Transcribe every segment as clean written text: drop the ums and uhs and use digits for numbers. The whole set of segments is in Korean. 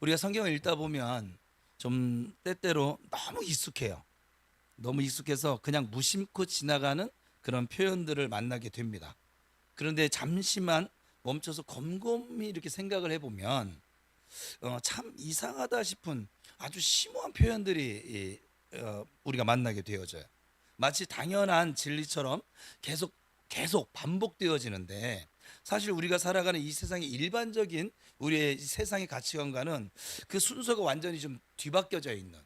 우리가 성경을 읽다 보면 좀 때때로 너무 익숙해요. 너무 익숙해서 그냥 무심코 지나가는 그런 표현들을 만나게 됩니다. 그런데 잠시만 멈춰서 곰곰이 이렇게 생각을 해보면 참 이상하다 싶은 아주 심오한 표현들이 우리가 만나게 되어져요. 마치 당연한 진리처럼 계속 반복되어지는데, 사실 우리가 살아가는 이 세상의 일반적인 우리의 세상의 가치관과는 그 순서가 완전히 좀 뒤바뀌어져 있는,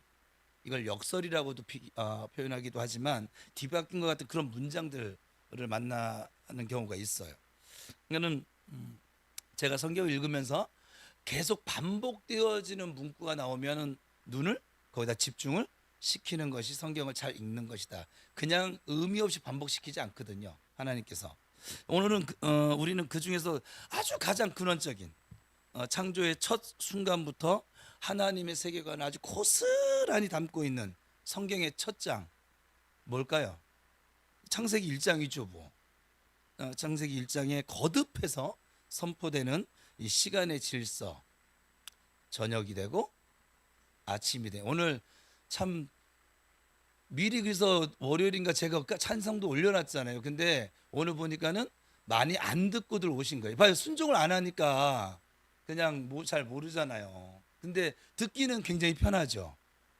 이걸 역설이라고도 표현하기도 하지만 뒤바뀐 것 같은 그런 문장들을 만나는 경우가 있어요. 그러니까는 제가 성경을 읽으면서 계속 반복되어지는 문구가 나오면은 눈을 거기다 집중을 시키는 것이 성경을 잘 읽는 것이다. 그냥 의미 없이 반복시키지 않거든요, 하나님께서. 오늘은 우리는 그 중에서 아주 가장 근원적인 창조의 첫 순간부터 하나님의 세계관을 아주 고스란히 담고 있는 성경의 첫 장, 뭘까요? 창세기 1장이죠 뭐. 창세기 1장에 거듭해서 선포되는 이 시간의 질서, 저녁이 되고 아침이 돼. 오늘 참 미리 그래서 월요일인가 제가 찬성도 올려놨잖아요. 근데 오늘 보니까는 많이 안 듣고들 오신 거예요. 봐요, 순종을 안 하니까 그냥 잘 모르잖아요. 근데 듣기는 굉장히 편하죠.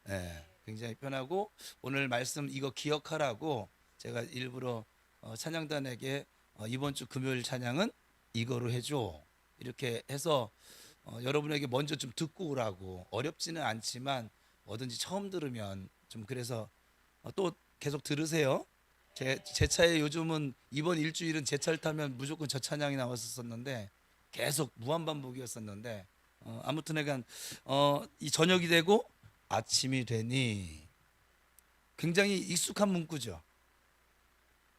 예, 굉장히 편하고 오늘 말씀 이거 기억하라고 제가 일부러 찬양단에게 이번 주 금요일 찬양은 이거로 해줘, 이렇게 해서 여러분에게 먼저 좀 듣고 오라고. 어렵지는 않지만 뭐든지 처음 들으면 좀 그래서 또 계속 들으세요. 제 차에 요즘은 이번 일주일은 제 차를 타면 무조건 저 찬양이 나왔었는데 계속 무한반복이었었는데 아무튼 내가 이 저녁이 되고 아침이 되니, 굉장히 익숙한 문구죠.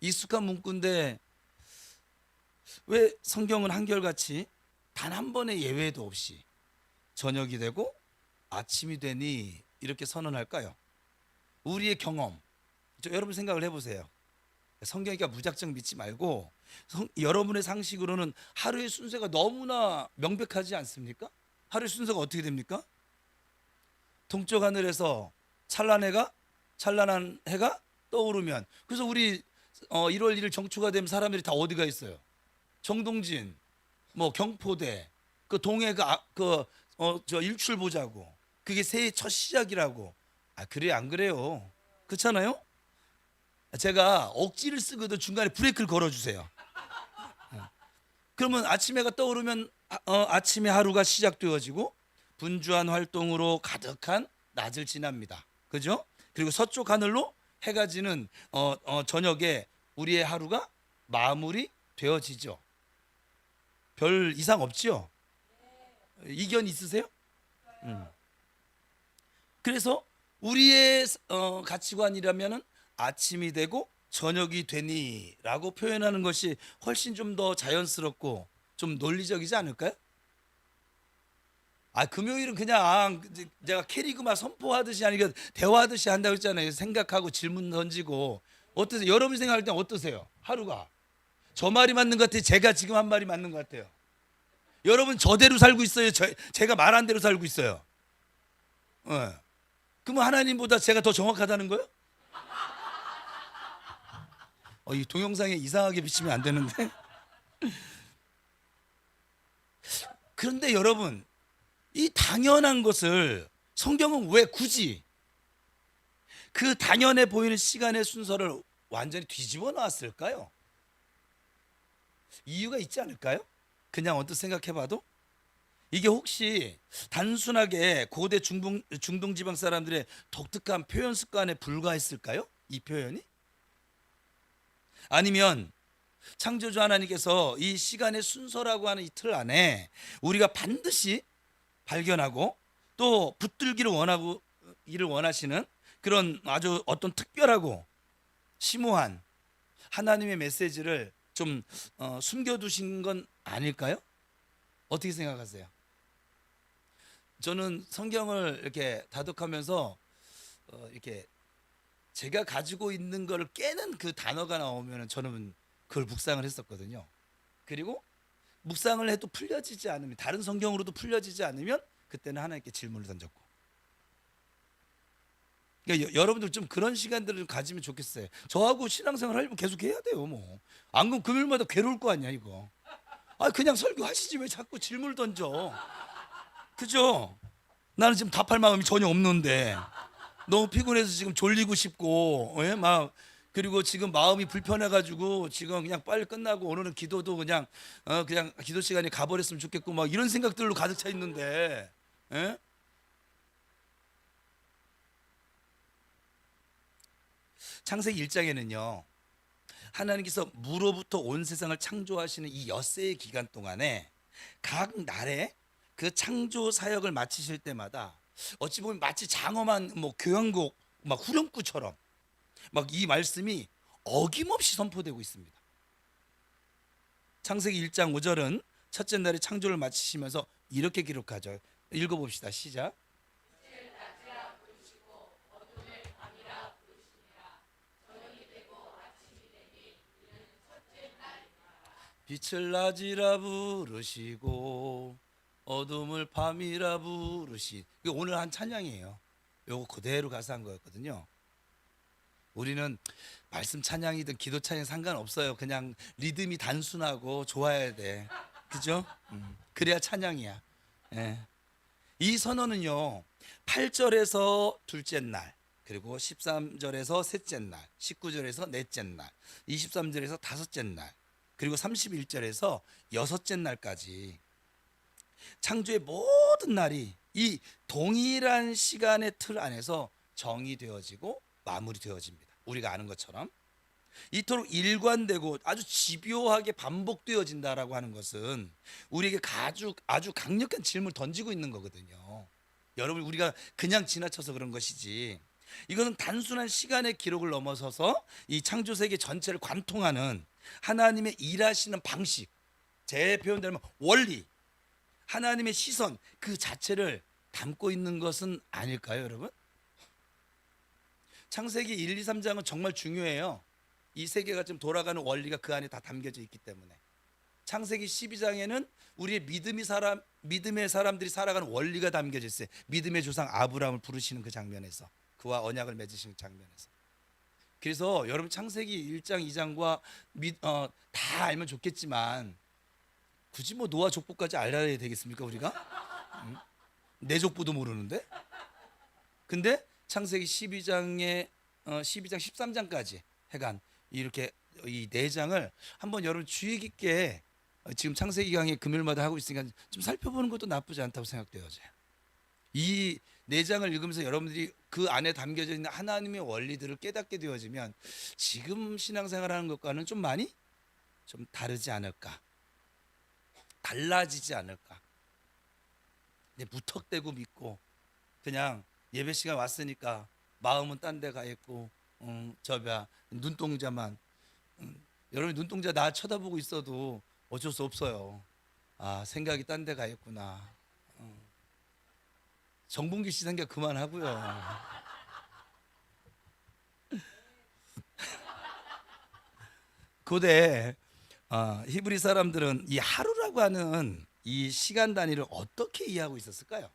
익숙한 문구인데 왜 성경은 한결같이 단 한 번의 예외도 없이 저녁이 되고 아침이 되니 이렇게 선언할까요? 우리의 경험, 여러분 생각을 해보세요. 성경이니까 무작정 믿지 말고 여러분의 상식으로는 하루의 순서가 너무나 명백하지 않습니까? 하루의 순서가 어떻게 됩니까? 동쪽 하늘에서 찬란한 해가 떠오르면, 그래서 우리 1월 1일 정초가 되면 사람들이 다 어디가 있어요? 정동진, 뭐 경포대, 그 동해가 저 일출 보자고. 그게 새해 첫 시작이라고. 그래 안 그래요? 그렇잖아요? 제가 억지를 쓰거든 중간에 브레이크를 걸어주세요. 그러면 아침 해가 떠오르면 아침에 하루가 시작되어지고 분주한 활동으로 가득한 낮을 지납니다. 그죠? 그리고 서쪽 하늘로 해가 지는 저녁에 우리의 하루가 마무리 되어지죠. 별 이상 없죠? 이견 있으세요? 그래서 우리의 가치관이라면은 아침이 되고 저녁이 되니라고 표현하는 것이 훨씬 좀 더 자연스럽고 좀 논리적이지 않을까요? 금요일은 그냥 제가 캐리그마 선포하듯이 아니고 대화하듯이 한다고 했잖아요. 생각하고 질문 던지고. 어떠세요? 여러분이 생각할 때 어떠세요? 하루가 저 말이 맞는 것 같아요? 제가 지금 한 말이 맞는 것 같아요? 여러분 저대로 살고 있어요? 제가 말한 대로 살고 있어요? 그러면 하나님보다 제가 더 정확하다는 거예요? 이 동영상에 이상하게 비치면 안 되는데. 그런데 여러분, 이 당연한 것을 성경은 왜 굳이 그 당연해 보이는 시간의 순서를 완전히 뒤집어 놨을까요? 이유가 있지 않을까요? 그냥 언뜻 생각해봐도 이게 혹시 단순하게 고대 중동 지방 사람들의 독특한 표현 습관에 불과했을까요? 이 표현이? 아니면 창조주 하나님께서 이 시간의 순서라고 하는 이 틀 안에 우리가 반드시 발견하고 또 붙들기를 원하시는 그런 아주 어떤 특별하고 심오한 하나님의 메시지를 좀 숨겨두신 건 아닐까요? 어떻게 생각하세요? 저는 성경을 이렇게 다독하면서 이렇게 제가 가지고 있는 걸 깨는 그 단어가 나오면 저는 그걸 묵상을 했었거든요. 그리고 묵상을 해도 풀려지지 않으면, 다른 성경으로도 풀려지지 않으면 그때는 하나님께 질문을 던졌고. 그러니까 여러분들 좀 그런 시간들을 가지면 좋겠어요. 저하고 신앙생활 하려면 계속 해야 돼요. 뭐 안 그러면 금요일마다 괴로울 거 아니야 이거. 아 그냥 설교하시지 왜 자꾸 질문을 던져. 그죠? 나는 지금 답할 마음이 전혀 없는데 너무 피곤해서 지금 졸리고 싶고, 예? 막 그리고 지금 마음이 불편해가지고 지금 그냥 빨리 끝나고 오늘은 기도도 그냥 그냥 기도 시간이 가버렸으면 좋겠고 막 이런 생각들로 가득 차 있는데, 예? 창세기 1장에는요 하나님께서 무로부터 온 세상을 창조하시는 이 엿새의 기간 동안에 각 날에 그 창조 사역을 마치실 때마다 어찌 보면 마치 장엄한 뭐 교향곡 막 후렴구처럼 막 이 말씀이 어김없이 선포되고 있습니다. 창세기 1장 5절은 첫째 날에 창조를 마치시면서 이렇게 기록하죠. 읽어봅시다. 시작. 빛을 낮이라 부르시고 어둠을 밤이라 부르시. 이게 오늘 한 찬양이에요. 요거 그대로 가서 한 거였거든요. 우리는 말씀 찬양이든 기도 찬양 상관없어요. 그냥 리듬이 단순하고 좋아야 돼. 그죠? 그래야 찬양이야. 예. 이 선언은요 8절에서 둘째 날, 그리고 13절에서 셋째 날, 19절에서 넷째 날, 23절에서 다섯째 날, 그리고 31절에서 여섯째 날까지 창조의 모든 날이 이 동일한 시간의 틀 안에서 정의되어지고 마무리되어집니다. 우리가 아는 것처럼 이토록 일관되고 아주 집요하게 반복되어진다라고 하는 것은 우리에게 아주 강력한 질문을 던지고 있는 거거든요. 여러분, 우리가 그냥 지나쳐서 그런 것이지 이것은 단순한 시간의 기록을 넘어서서 이 창조 세계 전체를 관통하는 하나님의 일하시는 방식, 제 표현대로 원리, 하나님의 시선 그 자체를 담고 있는 것은 아닐까요, 여러분? 창세기 1, 2, 3장은 정말 중요해요. 이 세계가 좀 돌아가는 원리가 그 안에 다 담겨져 있기 때문에. 창세기 12장에는 우리의 믿음의 사람들이 살아가는 원리가 담겨져 있어요. 믿음의 조상 아브라함을 부르시는 그 장면에서, 그와 언약을 맺으시는 장면에서. 그래서 여러분 창세기 1장, 2장과 다 알면 좋겠지만 굳이 뭐 노아 족보까지 알아야 되겠습니까 우리가? 내 족보도 모르는데? 근데 창세기 12장 13장까지 해간 이렇게 이 4장을 한번 여러분 주의 깊게 지금 창세기 강의 금요일마다 하고 있으니까 좀 살펴보는 것도 나쁘지 않다고 생각돼요. 이 4장을 읽으면서 여러분들이 그 안에 담겨져 있는 하나님의 원리들을 깨닫게 되어지면 지금 신앙생활하는 것과는 좀 많이 좀 다르지 않을까, 달라지지 않을까. 근데 무턱대고 믿고 그냥 예배 시간 왔으니까 마음은 딴 데 가 있고 눈동자만 여러분 눈동자 나 쳐다보고 있어도 어쩔 수 없어요. 아 생각이 딴 데 가 있구나. 정봉기 씨 생각 그만하고요. 고대 히브리 사람들은 이 하루라고 하는 이 시간 단위를 어떻게 이해하고 있었을까요?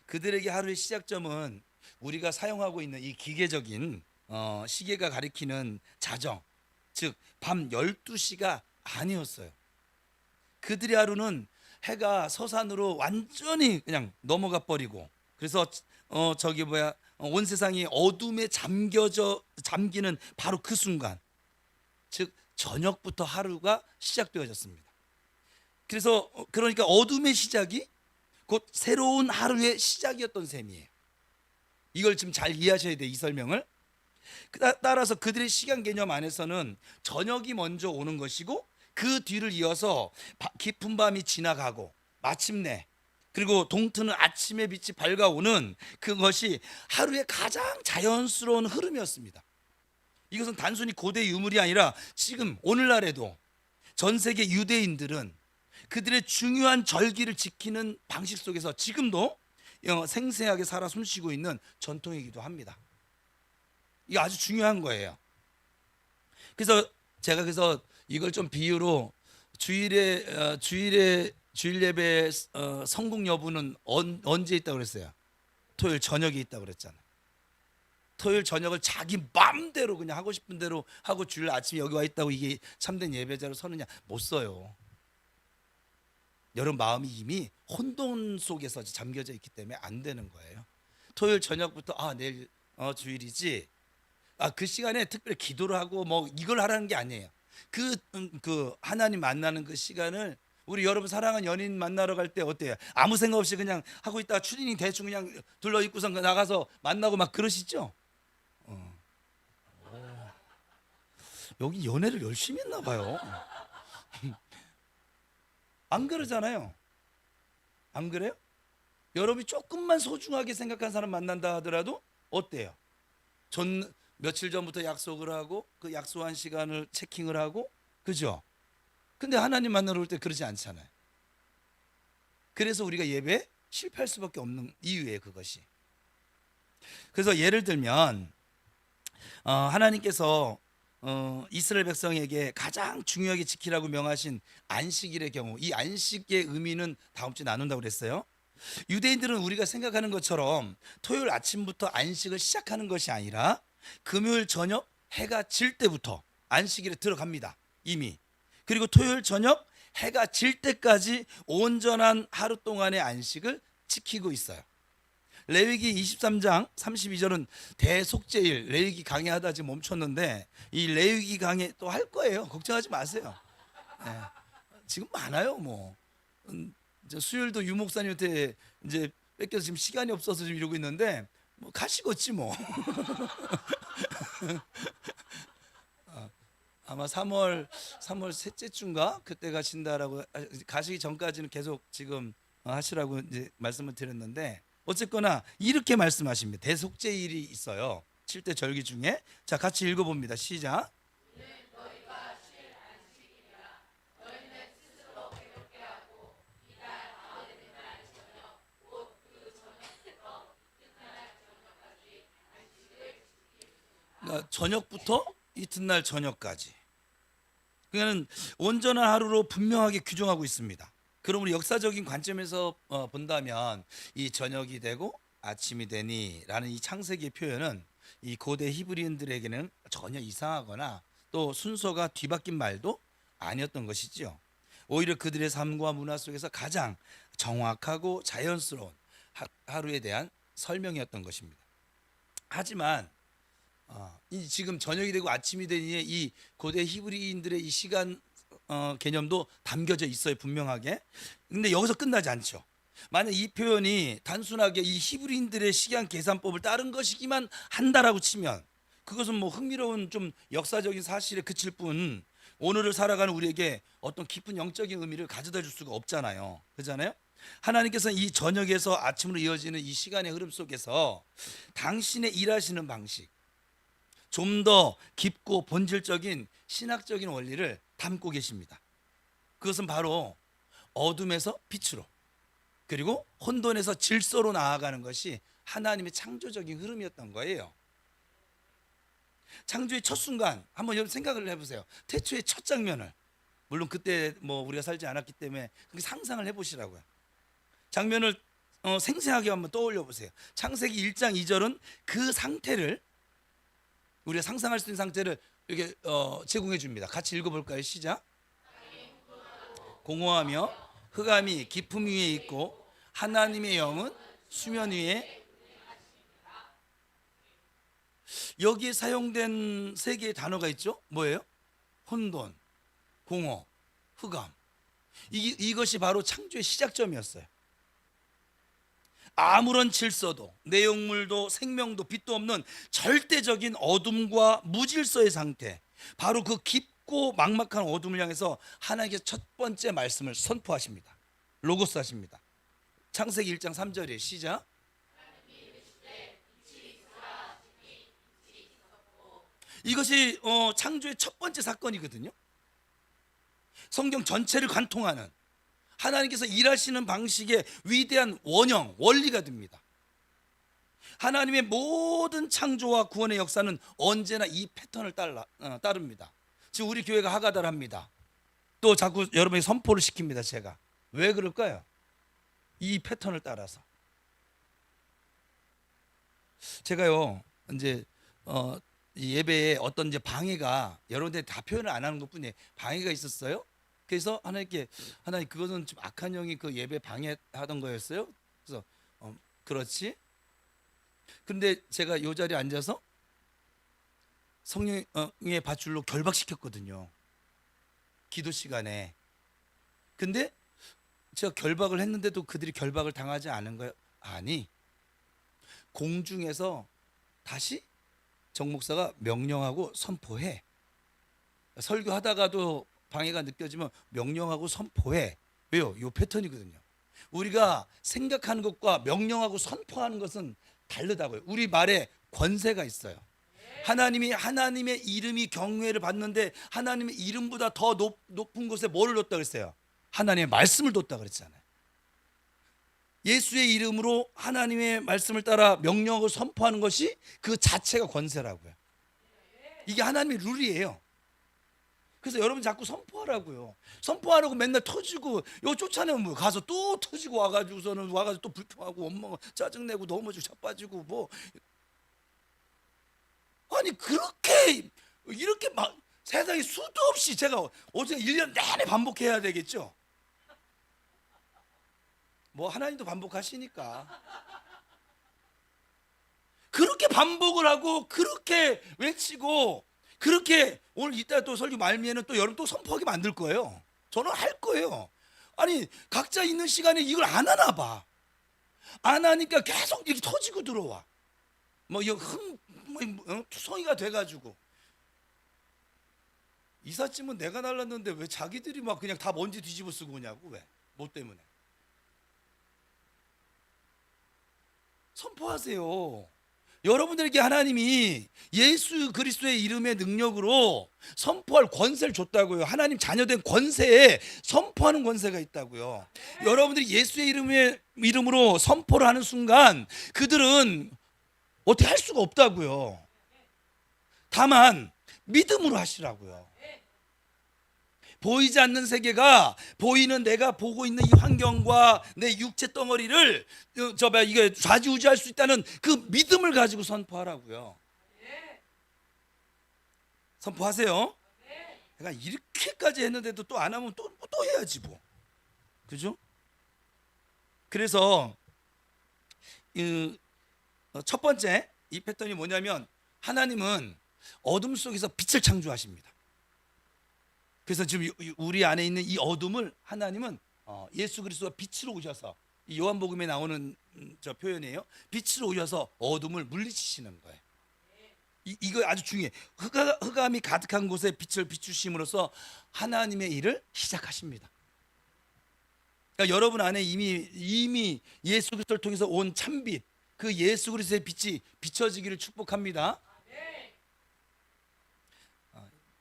그들에게 하루의 시작점은 우리가 사용하고 있는 이 기계적인 시계가 가리키는 자정, 즉 밤 12시가 아니었어요. 그들의 하루는 해가 서산으로 완전히 그냥 넘어가 버리고, 그래서 온 세상이 어둠에 잠기는 바로 그 순간, 즉 저녁부터 하루가 시작되어졌습니다. 그러니까 어둠의 시작이 곧 새로운 하루의 시작이었던 셈이에요. 이걸 좀 잘 이해하셔야 돼요, 이 설명을. 따라서 그들의 시간 개념 안에서는 저녁이 먼저 오는 것이고 그 뒤를 이어서 깊은 밤이 지나가고 마침내 그리고 동트는 아침의 빛이 밝아오는 그것이 하루의 가장 자연스러운 흐름이었습니다. 이것은 단순히 고대 유물이 아니라 지금 오늘날에도 전 세계 유대인들은 그들의 중요한 절기를 지키는 방식 속에서 지금도 생생하게 살아 숨쉬고 있는 전통이기도 합니다. 이게 아주 중요한 거예요. 그래서 제가 이걸 좀 비유로 주일에 주일 예배 성공 여부는 언제 있다고 그랬어요? 토요일 저녁에 있다고 그랬잖아요. 토요일 저녁을 자기 마음대로 그냥 하고 싶은 대로 하고 주일 아침에 여기 와 있다고 이게 참된 예배자로 서느냐? 못 서요. 여러분 마음이 이미 혼돈 속에서 잠겨져 있기 때문에 안 되는 거예요. 토요일 저녁부터 내일 주일이지. 그 시간에 특별히 기도를 하고 뭐 이걸 하라는 게 아니에요. 그 하나님 만나는 그 시간을 우리 여러분 사랑하는 연인 만나러 갈 때 어때요? 아무 생각 없이 그냥 하고 있다가 추리닝 대충 그냥 둘러 입고서 나가서 만나고 막 그러시죠? 여기 연애를 열심히 했나 봐요. 안 그러잖아요. 안 그래요? 여러분이 조금만 소중하게 생각한 사람 만난다 하더라도 어때요? 며칠 전부터 약속을 하고 그 약속한 시간을 체킹을 하고, 그죠? 근데 하나님 만나러 올 때 그러지 않잖아요. 그래서 우리가 예배에 실패할 수밖에 없는 이유예요, 그것이. 그래서 예를 들면 하나님께서 이스라엘 백성에게 가장 중요하게 지키라고 명하신 안식일의 경우, 이 안식의 의미는 다음 주에 나눈다고 그랬어요. 유대인들은 우리가 생각하는 것처럼 토요일 아침부터 안식을 시작하는 것이 아니라 금요일 저녁 해가 질 때부터 안식일에 들어갑니다, 이미. 그리고 토요일 저녁 해가 질 때까지 온전한 하루 동안의 안식을 지키고 있어요. 레위기 23장 32절은 대속죄일, 레위기 강의하다 지금 멈췄는데 이 레위기 강의 또 할 거예요. 걱정하지 마세요. 네. 지금 많아요. 뭐 수요일도 유 목사님한테 이제 뺏겨서 지금 시간이 없어서 지금 이러고 있는데 뭐 가시겠지 뭐. 아마 3월 셋째 주인가 그때 가신다라고, 가시기 전까지는 계속 지금 하시라고 이제 말씀을 드렸는데, 어쨌거나 이렇게 말씀하십니다. 대속죄일이 있어요. 7대 절기 중에. 자, 같이 읽어봅니다. 시작. 그러니까 저녁부터 이튿날 저녁까지. 그러니까 온전한 하루로 분명하게 규정하고 있습니다. 그럼 우리 역사적인 관점에서 본다면 이 저녁이 되고 아침이 되니라는 이 창세기의 표현은 이 고대 히브리인들에게는 전혀 이상하거나 또 순서가 뒤바뀐 말도 아니었던 것이지요. 오히려 그들의 삶과 문화 속에서 가장 정확하고 자연스러운 하루에 대한 설명이었던 것입니다. 하지만 이 지금 저녁이 되고 아침이 되니 이 고대 히브리인들의 이 시간 개념도 담겨져 있어요, 분명하게. 근데 여기서 끝나지 않죠. 만약 이 표현이 단순하게 이 히브리인들의 시간 계산법을 따른 것이기만 한다라고 치면 그것은 뭐 흥미로운 좀 역사적인 사실에 그칠 뿐 오늘을 살아가는 우리에게 어떤 깊은 영적인 의미를 가져다 줄 수가 없잖아요. 그렇잖아요? 하나님께서는 이 저녁에서 아침으로 이어지는 이 시간의 흐름 속에서 당신의 일하시는 방식, 좀 더 깊고 본질적인 신학적인 원리를 담고 계십니다. 그것은 바로 어둠에서 빛으로, 그리고 혼돈에서 질서로 나아가는 것이 하나님의 창조적인 흐름이었던 거예요. 창조의 첫 순간 한번 여러분 생각을 해보세요. 태초의 첫 장면을, 물론 그때 뭐 우리가 살지 않았기 때문에 그렇게 상상을 해보시라고요. 장면을 생생하게 한번 떠올려 보세요. 창세기 1장 2절은 그 상태를, 우리가 상상할 수 있는 상태를 이렇게 제공해 줍니다. 같이 읽어볼까요? 시작. 공허하며 흑암이 깊음 위에 있고 하나님의 영은 수면 위에. 여기에 사용된 세 개의 단어가 있죠. 뭐예요? 혼돈, 공허, 흑암. 이것이 바로 창조의 시작점이었어요. 아무런 질서도 내용물도 생명도 빛도 없는 절대적인 어둠과 무질서의 상태, 바로 그 깊고 막막한 어둠을 향해서 하나님께서 첫 번째 말씀을 선포하십니다. 로고스 하십니다. 창세기 1장 3절에 시작. 이것이 창조의 첫 번째 사건이거든요. 성경 전체를 관통하는 하나님께서 일하시는 방식의 위대한 원형, 원리가 됩니다. 하나님의 모든 창조와 구원의 역사는 언제나 이 패턴을 따릅니다. 지금 우리 교회가 하가다를 합니다. 또 자꾸 여러분이 선포를 시킵니다. 제가 왜 그럴까요? 이 패턴을 따라서. 제가요 이제 이 예배에 어떤 이제 방해가 여러분들 다 표현을 안 하는 것뿐이에요. 방해가 있었어요. 그래서 하나님께 하나님 그것은 좀 악한 영이 그 예배 방해하던 거였어요. 그래서 그렇지. 근데 제가 요 자리에 앉아서 성령의 밧줄로 결박시켰거든요. 기도 시간에. 근데 제가 결박을 했는데도 그들이 결박을 당하지 않은 거예요. 아니, 공중에서 다시 정 목사가 명령하고 선포해. 설교하다가도 방해가 느껴지면 명령하고 선포해. 왜요? 요 패턴이거든요. 우리가 생각하는 것과 명령하고 선포하는 것은 다르다고요. 우리 말에 권세가 있어요. 하나님의 이름이 경외를 받는데 하나님의 이름보다 더 높은 곳에 뭐를 뒀다 그랬어요? 하나님의 말씀을 뒀다 그랬잖아요. 예수의 이름으로 하나님의 말씀을 따라 명령하고 선포하는 것이 그 자체가 권세라고요. 이게 하나님의 룰이에요. 그래서 여러분 자꾸 선포하라고요. 선포하라고 맨날 터지고 요 쫓아내면 뭐 가서 또 터지고 와가지고서는 와가지고 또 불평하고 엄마가 짜증내고 넘어지고 자빠지고 뭐 아니 그렇게 이렇게 막 세상에 수도 없이 제가 어제 1년 내내 반복해야 되겠죠. 뭐 하나님도 반복하시니까 그렇게 반복을 하고 그렇게 외치고 그렇게 오늘 이따 또 설교 말미에는 또 여러분 또 선포하게 만들 거예요. 저는 할 거예요. 아니 각자 있는 시간에 이걸 안 하나 봐. 안 하니까 계속 이렇게 터지고 들어와. 뭐 이거 투성이가 돼가지고 이삿짐은 내가 날랐는데 왜 자기들이 막 그냥 다 먼지 뒤집어 쓰고 오냐고. 왜? 뭐 때문에? 선포하세요. 여러분들에게 하나님이 예수 그리스도의 이름의 능력으로 선포할 권세를 줬다고요. 하나님 자녀된 권세에 선포하는 권세가 있다고요. 여러분들이 예수의 이름으로 선포를 하는 순간 그들은 어떻게 할 수가 없다고요. 다만 믿음으로 하시라고요. 보이지 않는 세계가 보이는 내가 보고 있는 이 환경과 내 육체 덩어리를 이게 좌지우지할 수 있다는 그 믿음을 가지고 선포하라고요. 선포하세요. 내가 이렇게까지 했는데도 또 안 하면 또 해야지 뭐. 그죠? 그래서 첫 번째 이 패턴이 뭐냐면 하나님은 어둠 속에서 빛을 창조하십니다. 그래서 지금 우리 안에 있는 이 어둠을 하나님은 예수 그리스도가 빛으로 오셔서 이 요한복음에 나오는 저 표현이에요. 빛으로 오셔서 어둠을 물리치시는 거예요. 이거 아주 중요해. 흑암이 가득한 곳에 빛을 비추심으로써 하나님의 일을 시작하십니다. 그러니까 여러분 안에 이미 예수 그리스도를 통해서 온 참빛, 그 예수 그리스도의 빛이 비춰지기를 축복합니다.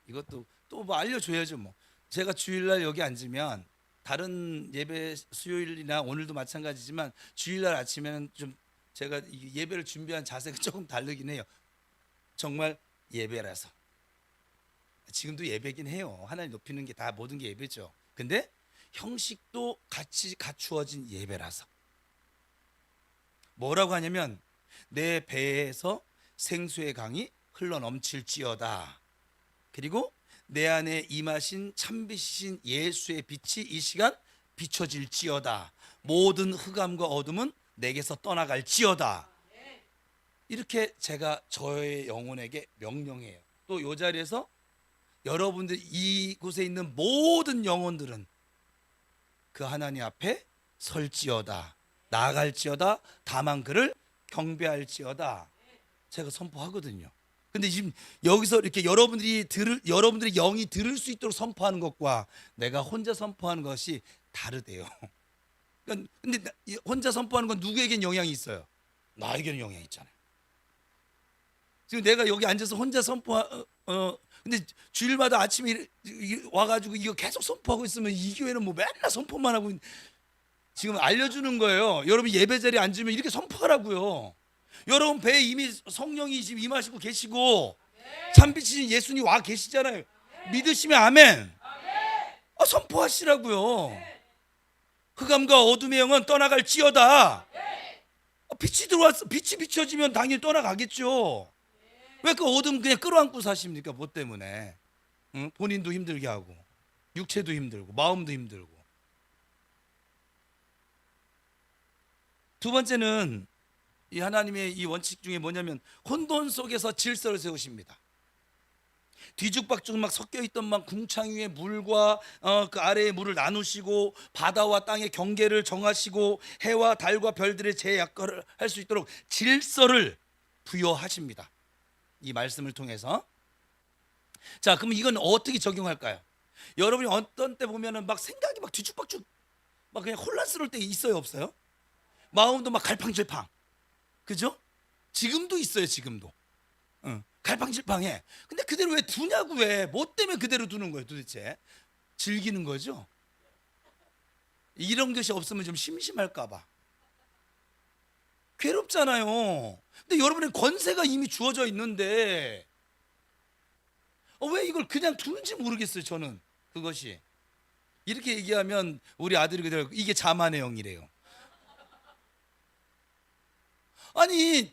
이것도 또 뭐 알려줘야죠. 뭐 제가 주일날 여기 앉으면 다른 예배 수요일이나 오늘도 마찬가지지만 주일날 아침에는 좀 제가 예배를 준비한 자세가 조금 다르긴 해요. 정말 예배라서. 지금도 예배긴 해요. 하나님 높이는 게 다 모든 게 예배죠. 근데 형식도 같이 갖추어진 예배라서. 뭐라고 하냐면 내 배에서 생수의 강이 흘러 넘칠지어다. 그리고 내 안에 임하신 참빛이신 예수의 빛이 이 시간 비춰질지어다. 모든 흑암과 어둠은 내게서 떠나갈지어다. 이렇게 제가 저의 영혼에게 명령해요. 또 이 자리에서 여러분들 이곳에 있는 모든 영혼들은 그 하나님 앞에 설지어다. 나아갈지어다. 다만 그를 경배할지어다. 제가 선포하거든요. 근데 지금 여기서 이렇게 여러분들의 영이 들을 수 있도록 선포하는 것과 내가 혼자 선포하는 것이 다르대요. 그러니까 근데 혼자 선포하는 건 누구에겐 영향이 있어요? 나에게는 영향이 있잖아요. 지금 내가 여기 앉아서 혼자 근데 주일마다 아침에 와가지고 이거 계속 선포하고 있으면 이 교회는 뭐 맨날 선포만 하고 지금 알려주는 거예요. 여러분 예배 자리에 앉으면 이렇게 선포하라고요. 여러분 배에 이미 성령이 지금 임하시고 계시고 참빛이신 예수님 와 계시잖아요. 믿으시면 아멘. 선포하시라고요. 흑암과 어둠의 영은 떠나갈지어다. 빛이 들어왔어. 빛이 비춰지면 당연히 떠나가겠죠. 왜 그 어둠 그냥 끌어안고 사십니까? 뭐 때문에? 응? 본인도 힘들게 하고, 육체도 힘들고, 마음도 힘들고. 두 번째는 이 하나님의 이 원칙 중에 뭐냐면 혼돈 속에서 질서를 세우십니다. 뒤죽박죽 막 섞여 있던 막 궁창 위에 물과 그 아래의 물을 나누시고 바다와 땅의 경계를 정하시고 해와 달과 별들의 제 역할을 할 수 있도록 질서를 부여하십니다. 이 말씀을 통해서. 자, 그럼 이건 어떻게 적용할까요? 여러분이 어떤 때 보면은 막 생각이 막 뒤죽박죽 막 그냥 혼란스러울 때 있어요, 없어요? 마음도 막 갈팡질팡. 그죠? 지금도 있어요, 지금도. 응. 갈팡질팡해. 근데 그대로 왜 두냐고, 왜? 뭐 때문에 그대로 두는 거예요, 도대체? 즐기는 거죠? 이런 것이 없으면 좀 심심할까봐. 괴롭잖아요. 근데 여러분의 권세가 이미 주어져 있는데 왜 이걸 그냥 두는지 모르겠어요, 저는. 그것이. 이렇게 얘기하면 우리 아들이 그대로 이게 자만의 영이래요. 아니,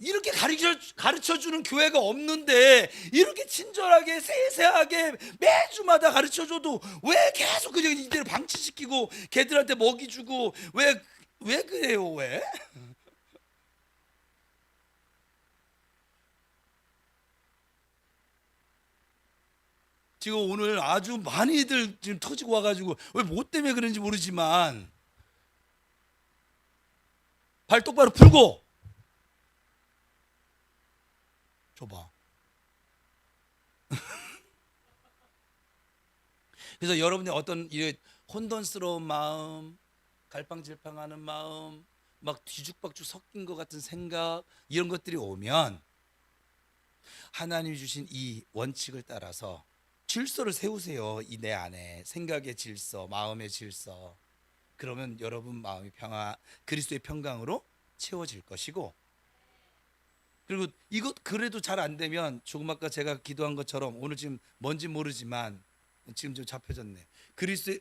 이렇게 가르쳐 주는 교회가 없는데 이렇게 친절하게 세세하게 매주마다 가르쳐 줘도 왜 계속 그냥 이대로 방치시키고 걔들한테 먹이 주고 왜 그래요, 왜? 지금 오늘 아주 많이들 지금 터지고 와가지고 왜 뭐 때문에 그런지 모르지만 발 똑바로 풀고 줘봐. 그래서 여러분이 어떤 이 혼돈스러운 마음, 갈팡질팡하는 마음, 막 뒤죽박죽 섞인 것 같은 생각 이런 것들이 오면 하나님이 주신 이 원칙을 따라서 질서를 세우세요. 이 내 안에 생각의 질서, 마음의 질서. 그러면 여러분 마음이 그리스도의 평강으로 채워질 것이고, 그리고 이것 그래도 잘 안 되면 조금 아까 제가 기도한 것처럼 오늘 지금 뭔지 모르지만 지금 좀 잡혀졌네. 그리스도의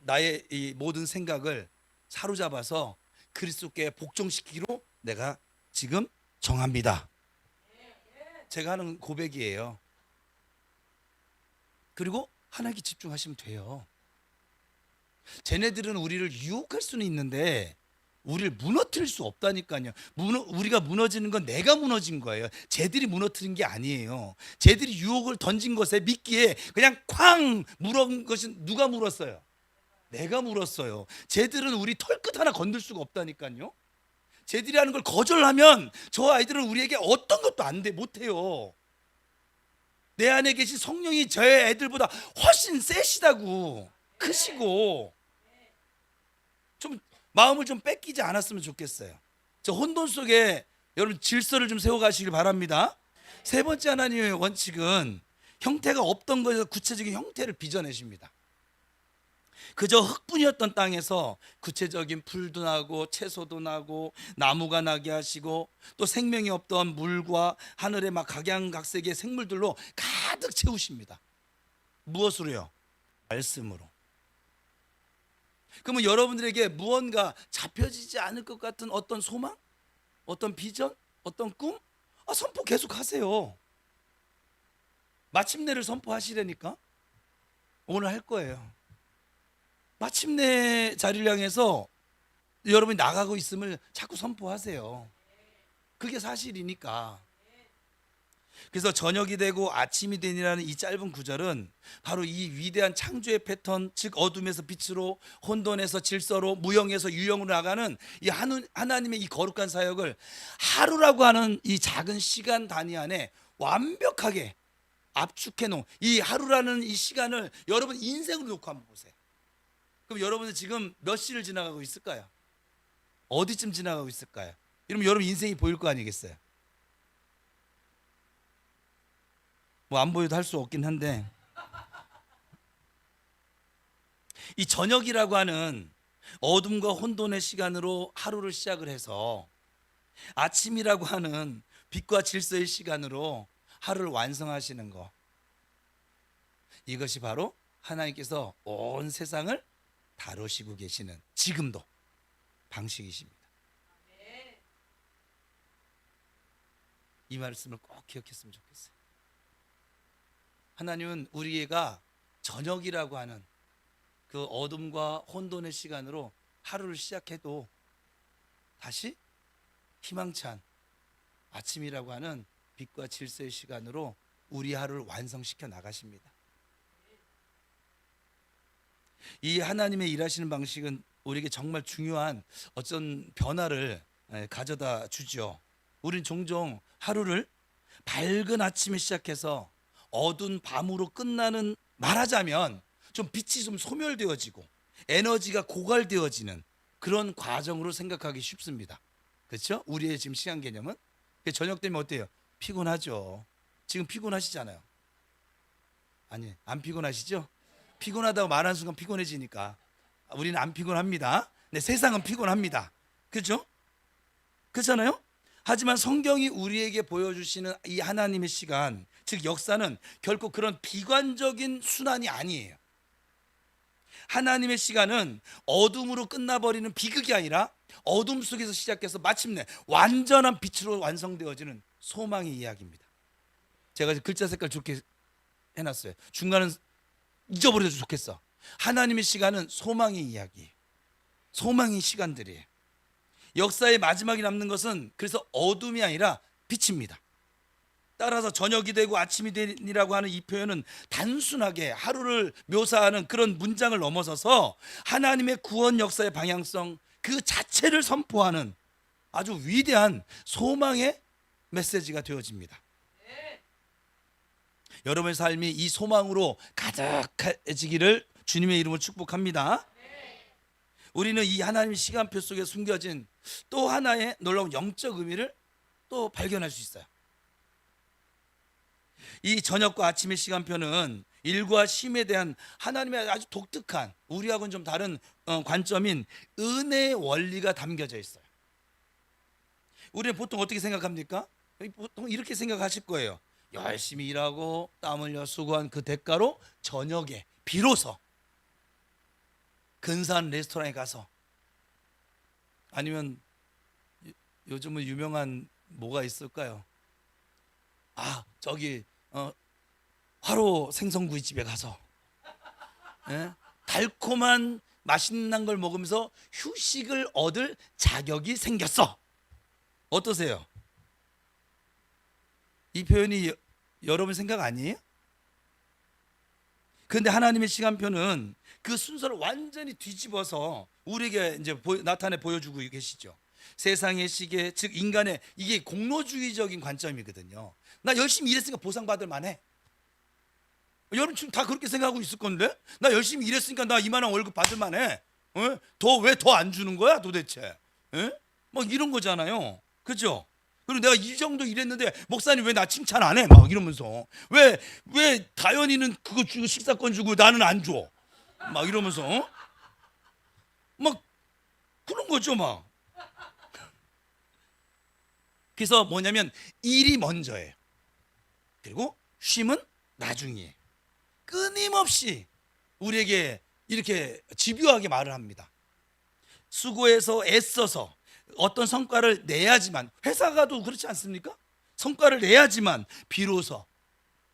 나의 이 모든 생각을 사로잡아서 그리스도께 복종시키기로 내가 지금 정합니다. 제가 하는 고백이에요. 그리고 하나님께 집중하시면 돼요. 쟤네들은 우리를 유혹할 수는 있는데 우리를 무너뜨릴 수 없다니까요. 우리가 무너지는 건 내가 무너진 거예요. 쟤들이 무너뜨린 게 아니에요. 쟤들이 유혹을 던진 것에 믿기에 그냥 쾅 물은 것은 누가 물었어요? 내가 물었어요. 쟤들은 우리 털끝 하나 건들 수가 없다니까요. 쟤들이 하는 걸 거절하면 저 아이들은 우리에게 어떤 것도 안 돼, 못해요. 내 안에 계신 성령이 저 애들보다 훨씬 세시다고, 크시고. 좀 마음을 좀 뺏기지 않았으면 좋겠어요. 저 혼돈 속에 여러분 질서를 좀 세워가시길 바랍니다. 세 번째 하나님의 원칙은 형태가 없던 것에서 구체적인 형태를 빚어내십니다. 그저 흙뿐이었던 땅에서 구체적인 풀도 나고 채소도 나고 나무가 나게 하시고 또 생명이 없던 물과 하늘의 막 각양각색의 생물들로 가득 채우십니다. 무엇으로요? 말씀으로. 그러면 여러분들에게 무언가 잡혀지지 않을 것 같은 어떤 소망? 어떤 비전? 어떤 꿈? 선포 계속 하세요. 마침내를 선포하시라니까. 오늘 할 거예요. 마침내 자리를 향해서 여러분이 나가고 있음을 자꾸 선포하세요. 그게 사실이니까. 그래서 저녁이 되고 아침이 되니라는 이 짧은 구절은 바로 이 위대한 창조의 패턴, 즉 어둠에서 빛으로, 혼돈에서 질서로, 무형에서 유형으로 나가는 이 하나님의 이 거룩한 사역을 하루라고 하는 이 작은 시간 단위 안에 완벽하게 압축해 놓은 이 하루라는 이 시간을 여러분 인생으로 놓고 한번 보세요. 그럼 여러분은 지금 몇 시를 지나가고 있을까요? 어디쯤 지나가고 있을까요? 이러면 여러분 인생이 보일 거 아니겠어요? 뭐 안 보여도 할 수 없긴 한데, 이 저녁이라고 하는 어둠과 혼돈의 시간으로 하루를 시작을 해서 아침이라고 하는 빛과 질서의 시간으로 하루를 완성하시는 거, 이것이 바로 하나님께서 온 세상을 다루시고 계시는 지금도 방식이십니다. 이 말씀을 꼭 기억했으면 좋겠어요. 하나님은 우리가 저녁이라고 하는 그 어둠과 혼돈의 시간으로 하루를 시작해도 다시 희망찬 아침이라고 하는 빛과 질서의 시간으로 우리 하루를 완성시켜 나가십니다. 이 하나님의 일하시는 방식은 우리에게 정말 중요한 어떤 변화를 가져다 주죠. 우린 종종 하루를 밝은 아침에 시작해서 어두운 밤으로 끝나는, 말하자면 좀 빛이 좀 소멸되어지고 에너지가 고갈되어지는 그런 과정으로 생각하기 쉽습니다. 그렇죠? 우리의 지금 시간 개념은. 저녁 되면 어때요? 피곤하죠. 지금 피곤하시잖아요. 아니, 안 피곤하시죠? 피곤하다고 말하는 순간 피곤해지니까. 우리는 안 피곤합니다. 네, 세상은 피곤합니다. 그렇죠? 그렇잖아요? 하지만 성경이 우리에게 보여주시는 이 하나님의 시간, 즉 역사는 결코 그런 비관적인 순환이 아니에요. 하나님의 시간은 어둠으로 끝나버리는 비극이 아니라 어둠 속에서 시작해서 마침내 완전한 빛으로 완성되어지는 소망의 이야기입니다. 제가 글자 색깔 좋게 해놨어요. 중간은 잊어버려도 좋겠어. 하나님의 시간은 소망의 이야기예요. 소망의 시간들이에요. 역사의 마지막이 남는 것은 그래서 어둠이 아니라 빛입니다. 따라서 저녁이 되고 아침이 되니라고 하는 이 표현은 단순하게 하루를 묘사하는 그런 문장을 넘어서서 하나님의 구원 역사의 방향성 그 자체를 선포하는 아주 위대한 소망의 메시지가 되어집니다. 여러분의 삶이 이 소망으로 가득해지기를 주님의 이름으로 축복합니다. 우리는 이 하나님의 시간표 속에 숨겨진 또 하나의 놀라운 영적 의미를 또 발견할 수 있어요. 이 저녁과 아침의 시간표는 일과 쉼에 대한 하나님의 아주 독특한, 우리하고는 좀 다른 관점인 은혜의 원리가 담겨져 있어요. 우리는 보통 어떻게 생각합니까? 보통 이렇게 생각하실 거예요. 열심히 일하고 땀 흘려 수고한 그 대가로 저녁에 비로소 근사한 레스토랑에 가서, 아니면 요즘은 유명한 뭐가 있을까요? 저기 화로 생선구이집에 가서 달콤한 맛있는 걸 먹으면서 휴식을 얻을 자격이 생겼어. 어떠세요? 이 표현이 여러분 생각 아니에요? 그런데 하나님의 시간표는 그 순서를 완전히 뒤집어서 우리에게 이제 나타내 보여주고 계시죠. 세상의 시계, 즉 인간의 이게 공로주의적인 관점이거든요. 나 열심히 일했으니까 보상받을 만해. 여러분 지금 다 그렇게 생각하고 있을 건데, 나 열심히 일했으니까 나 이만한 월급 받을 만해. 왜 더 안 주는 거야 도대체? 막 이런 거잖아요. 그죠? 그리고 내가 이 정도 일했는데 목사님 왜 나 칭찬 안 해? 막 이러면서 왜 다현이는 그거 주고 식사권 주고 나는 안 줘? 막 이러면서 막 그런 거죠 막. 그래서 뭐냐면 일이 먼저예요. 그리고 쉼은 나중이에요. 끊임없이 우리에게 이렇게 집요하게 말을 합니다. 수고해서 애써서 어떤 성과를 내야지만, 회사가도 그렇지 않습니까? 성과를 내야지만 비로소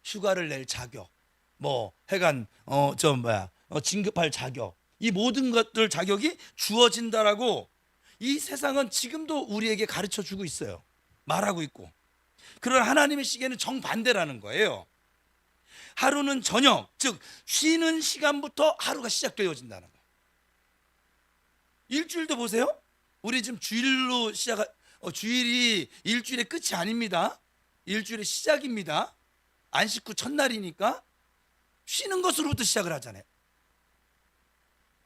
휴가를 낼 자격, 뭐 해간 진급할 자격, 이 모든 것들 자격이 주어진다라고 이 세상은 지금도 우리에게 가르쳐 주고 있어요. 말하고 있고. 그러나 하나님의 시계는 정반대라는 거예요. 하루는 저녁, 즉 쉬는 시간부터 하루가 시작되어진다는 거예요. 일주일도 보세요. 우리 지금 주일로 주일이 일주일의 끝이 아닙니다. 일주일의 시작입니다. 안식 후 첫날이니까 쉬는 것으로부터 시작을 하잖아요.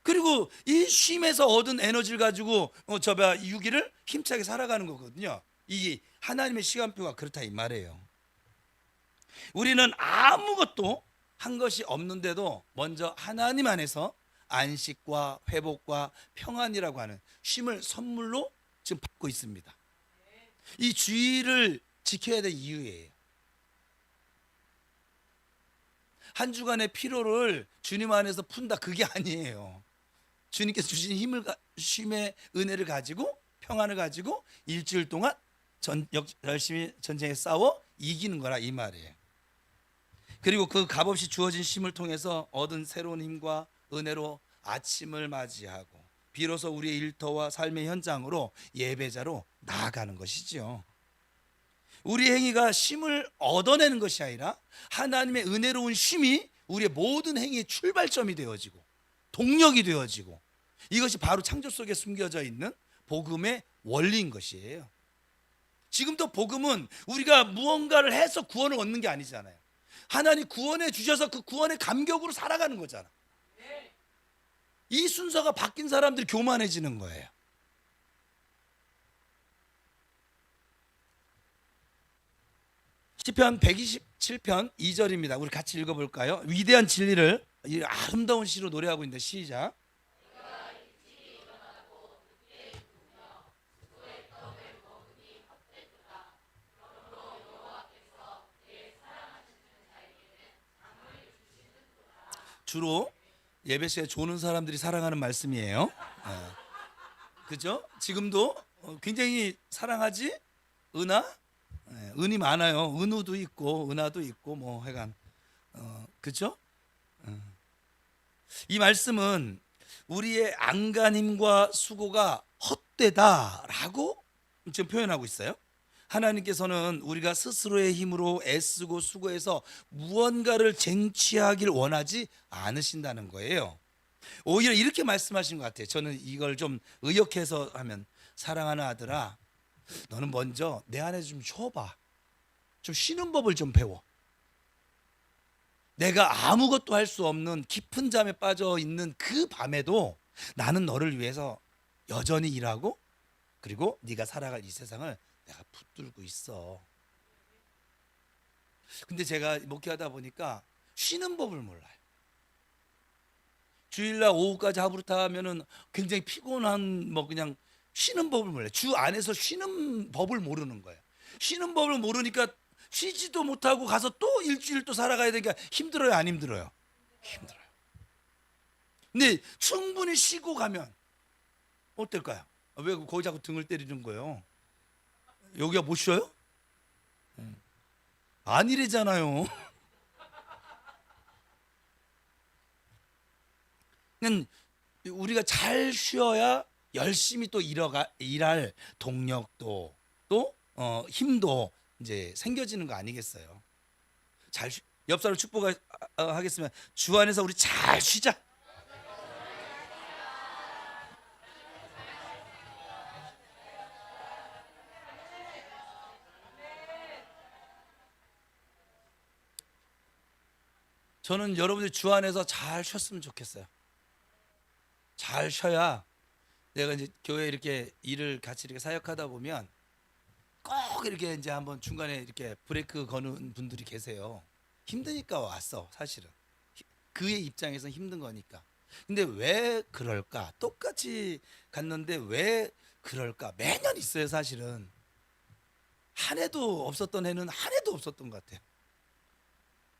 그리고 이 쉼에서 얻은 에너지를 가지고 6일을 힘차게 살아가는 거거든요. 이게 하나님의 시간표가 그렇다 이 말이에요. 우리는 아무것도 한 것이 없는데도 먼저 하나님 안에서 안식과 회복과 평안이라고 하는 쉼을 선물로 지금 받고 있습니다. 이 주의를 지켜야 될 이유예요. 한 주간의 피로를 주님 안에서 푼다, 그게 아니에요. 주님께서 주신 쉼의 은혜를 가지고 평안을 가지고 일주일 동안 열심히 전쟁에 싸워 이기는 거라 이 말이에요. 그리고 그 값없이 주어진 쉼을 통해서 얻은 새로운 힘과 은혜로 아침을 맞이하고 비로소 우리의 일터와 삶의 현장으로 예배자로 나아가는 것이죠. 우리 행위가 쉼을 얻어내는 것이 아니라 하나님의 은혜로운 쉼이 우리의 모든 행위의 출발점이 되어지고 동력이 되어지고, 이것이 바로 창조 속에 숨겨져 있는 복음의 원리인 것이에요. 지금도 복음은 우리가 무언가를 해서 구원을 얻는 게 아니잖아요. 하나님 구원해 주셔서 그 구원의 감격으로 살아가는 거잖아. 이 순서가 바뀐 사람들이 교만해지는 거예요. 시편 127편 2절입니다. 우리 같이 읽어볼까요? 위대한 진리를 이 아름다운 시로 노래하고 있는데 시작. 주로 예배 시간에 조는 사람들이 사랑하는 말씀이에요. 그죠? 지금도 굉장히 사랑하지? 은하? 은이 많아요. 은우도 있고 은하도 있고 뭐 해간 그죠? 이 말씀은 우리의 안간힘과 수고가 헛되다라고 지금 표현하고 있어요. 하나님께서는 우리가 스스로의 힘으로 애쓰고 수고해서 무언가를 쟁취하길 원하지 않으신다는 거예요. 오히려 이렇게 말씀하신 것 같아요. 저는 이걸 좀 의역해서 하면, 사랑하는 아들아, 너는 먼저 내 안에 좀 쉬어봐. 좀 쉬는 법을 좀 배워. 내가 아무것도 할 수 없는 깊은 잠에 빠져 있는 그 밤에도 나는 너를 위해서 여전히 일하고, 그리고 네가 살아갈 이 세상을 내가 붙들고 있어. 근데 제가 목회하다 보니까 쉬는 법을 몰라요. 주일날 오후까지 하부르타 하면은 굉장히 피곤한 그냥 쉬는 법을 몰라요. 주 안에서 쉬는 법을 모르는 거예요. 쉬는 법을 모르니까 쉬지도 못하고 가서 또 일주일 또 살아가야 되니까 힘들어요, 안 힘들어요? 힘들어요. 근데 충분히 쉬고 가면 어떨까요? 왜 거기 자꾸 등을 때리는 거예요? 여기가 못 쉬어요? 아니래잖아요. 우리가 잘 쉬어야 열심히 또 일할 동력도 또 힘도 이제 생겨지는 거 아니겠어요? 옆 사람 축복하겠으면 주 안에서 우리 잘 쉬자. 저는 여러분들 주 안에서 잘 쉬었으면 좋겠어요. 잘 쉬어야, 내가 이제 교회 이렇게 일을 같이 이렇게 사역하다 보면 꼭 이렇게 이제 한번 중간에 이렇게 브레이크 거는 분들이 계세요. 힘드니까 왔어, 사실은. 그의 입장에서 힘든 거니까. 근데 왜 그럴까? 똑같이 갔는데 왜 그럴까? 매년 있어요, 사실은. 한 해도 없었던 해는 한 해도 없었던 것 같아요.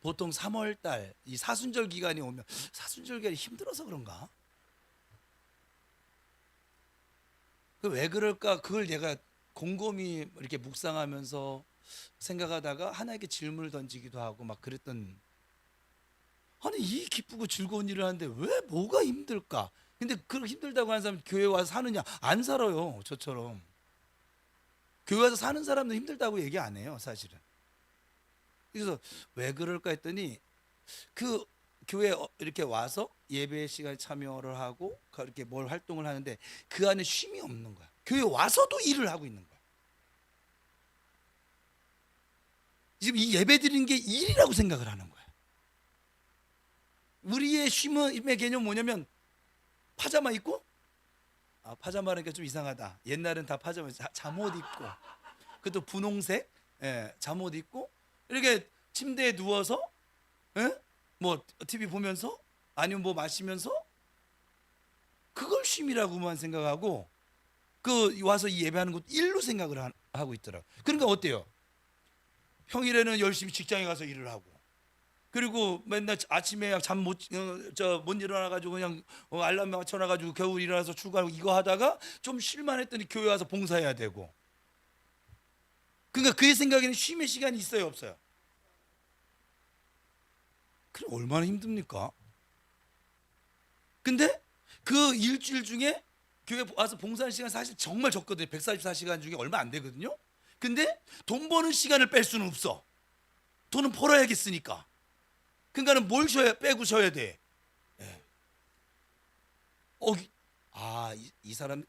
보통 3월 달 이 사순절 기간이 오면, 사순절 기간이 힘들어서 그런가? 왜 그럴까? 그걸 내가 곰곰이 이렇게 묵상하면서 생각하다가 하나님께 질문을 던지기도 하고 막 그랬던, 아니 이 기쁘고 즐거운 일을 하는데 왜 뭐가 힘들까? 근데 그렇게 힘들다고 하는 사람 교회 와서 사느냐? 안 살아요, 저처럼. 교회 와서 사는 사람도 힘들다고 얘기 안 해요, 사실은. 그래서 왜 그럴까 했더니, 그 교회 이렇게 와서 예배 시간에 참여를 하고 그렇게 뭘 활동을 하는데 그 안에 쉼이 없는 거야. 교회 와서도 일을 하고 있는 거야. 지금 이 예배 드리는 게 일이라고 생각을 하는 거야. 우리의 쉼의 개념 뭐냐면, 파자마 입고, 파자마라니까 좀 이상하다. 옛날엔 다 파자마, 잠옷 입고, 그것도 분홍색 잠옷 입고 이렇게 침대에 누워서 뭐 TV 보면서 아니면 뭐 마시면서, 그걸 쉼이라고만 생각하고 그 와서 이 예배하는 것도 일로 생각을 하고 있더라고요. 그러니까 어때요? 평일에는 열심히 직장에 가서 일을 하고, 그리고 맨날 아침에 못 일어나가지고 그냥 알람 맞춰놔가지고 겨우 일어나서 출근하고 이거 하다가 좀 쉴만 했더니 교회 와서 봉사해야 되고. 그러니까 그의 생각에는 쉼의 시간이 있어요, 없어요? 그럼 얼마나 힘듭니까? 근데 그 일주일 중에 교회 와서 봉사하는 시간 사실 정말 적거든요. 144시간 중에 얼마 안 되거든요. 근데 돈 버는 시간을 뺄 수는 없어. 돈은 벌어야겠으니까. 그러니까는 뭘 빼고 쉬어야 돼. 예. 이 사람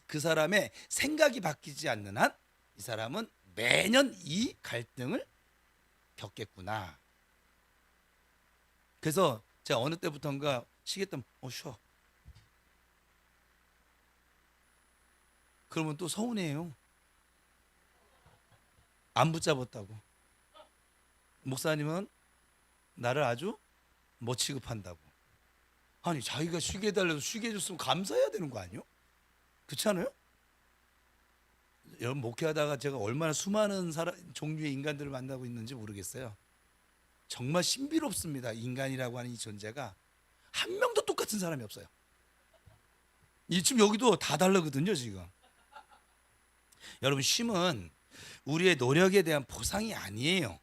그 사람의 생각이 바뀌지 않는 한 이 사람은 매년 이 갈등을 겪겠구나. 그래서 제가 어느 때부터인가 쉬겠다면 쉬어. 그러면 또 서운해요. 안 붙잡았다고. 목사님은 나를 아주 못 취급한다고. 아니 자기가 쉬게 해달라도 쉬게 해줬으면 감사해야 되는 거 아니요? 그렇지 않아요? 여러분 목회하다가 제가 얼마나 수많은 종류의 인간들을 만나고 있는지 모르겠어요. 정말 신비롭습니다. 인간이라고 하는 이 존재가 한 명도 똑같은 사람이 없어요. 지금 여기도 다 다르거든요 지금. 여러분 쉼은 우리의 노력에 대한 보상이 아니에요.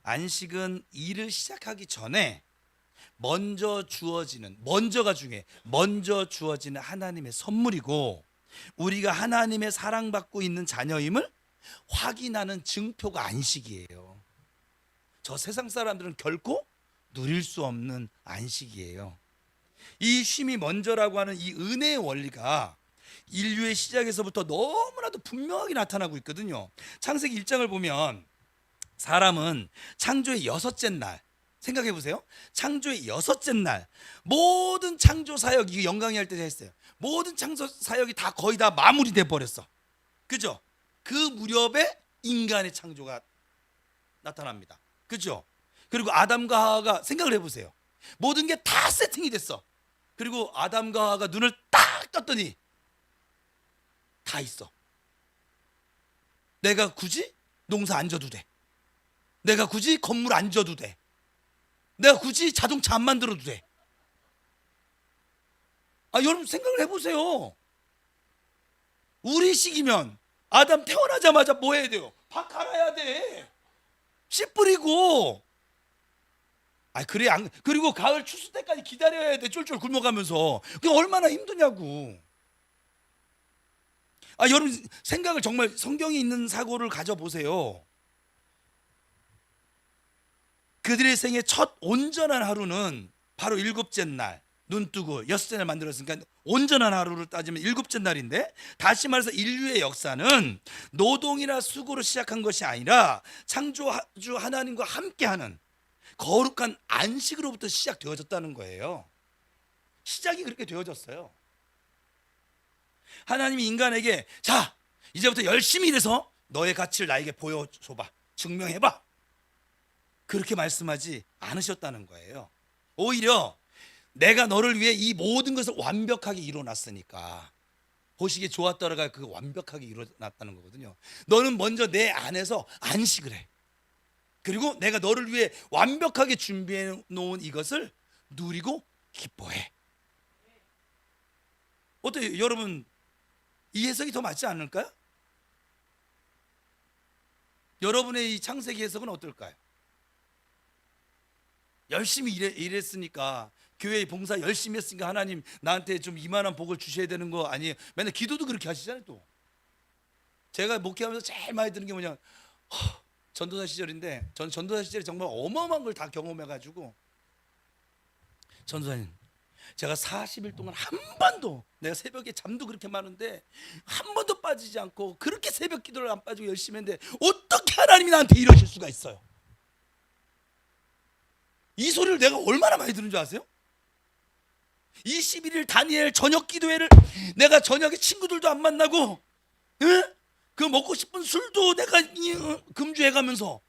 안식은 일을 시작하기 전에 먼저가 중요해. 먼저 주어지는 하나님의 선물이고 우리가 하나님의 사랑받고 있는 자녀임을 확인하는 증표가 안식이에요. 저 세상 사람들은 결코 누릴 수 없는 안식이에요. 이 쉼이 먼저라고 하는 이 은혜의 원리가 인류의 시작에서부터 너무나도 분명하게 나타나고 있거든요. 창세기 1장을 보면 사람은 창조의 6째 날, 생각해 보세요. 창조의 6째 날 모든 창조 사역이 영광이 할 때 했어요. 모든 창조 사역이 다 거의 다 마무리돼 버렸어. 그죠? 그 무렵에 인간의 창조가 나타납니다. 그죠? 그리고 아담과 하와가 생각을 해보세요. 모든 게 다 세팅이 됐어. 그리고 아담과 하와가 눈을 딱 떴더니 다 있어. 내가 굳이 농사 안 져도 돼. 내가 굳이 건물 안 져도 돼. 내가 굳이 자동차 안 만들어도 돼. 여러분 생각을 해보세요. 우리 시기면 아담 태어나자마자 뭐 해야 돼요? 밥 갈아야 돼. 씨 뿌리고. 그리고 가을 추수 때까지 기다려야 돼. 쫄쫄 굶어가면서. 그게 얼마나 힘드냐고. 여러분 생각을 정말 성경이 있는 사고를 가져보세요. 그들의 생애 첫 온전한 하루는 바로 7째 날, 눈 뜨고 6째 날 만들었으니까 온전한 하루를 따지면 7째 날인데, 다시 말해서 인류의 역사는 노동이나 수고로 시작한 것이 아니라 창조주 하나님과 함께하는 거룩한 안식으로부터 시작되어졌다는 거예요. 시작이 그렇게 되어졌어요. 하나님이 인간에게 자 이제부터 열심히 일해서 너의 가치를 나에게 보여줘봐, 증명해봐, 그렇게 말씀하지 않으셨다는 거예요. 오히려 내가 너를 위해 이 모든 것을 완벽하게 이뤄놨으니까, 보시기에 좋았더라가 그 완벽하게 이뤄놨다는 거거든요. 너는 먼저 내 안에서 안식을 해. 그리고 내가 너를 위해 완벽하게 준비해 놓은 이것을 누리고 기뻐해. 어때요? 여러분 이 해석이 더 맞지 않을까요? 여러분의 이 창세기 해석은 어떨까요? 열심히 일했으니까, 교회 봉사 열심히 했으니까 하나님 나한테 좀 이만한 복을 주셔야 되는 거 아니에요? 맨날 기도도 그렇게 하시잖아요. 또 제가 목회하면서 제일 많이 드는 게 뭐냐, 전도사 시절인데, 전 전도사 시절에 정말 어마어마한 걸 다 경험해가지고, 전도사님 제가 40일 동안 한 번도, 내가 새벽에 잠도 그렇게 많은데 한 번도 빠지지 않고 그렇게 새벽 기도를 안 빠지고 열심히 했는데 어떻게 하나님이 나한테 이러실 수가 있어요? 이 소리를 내가 얼마나 많이 들은 줄 아세요? 21일 다니엘 저녁 기도회를 내가 저녁에 친구들도 안 만나고, 그 먹고 싶은 술도 내가 금주해가면서,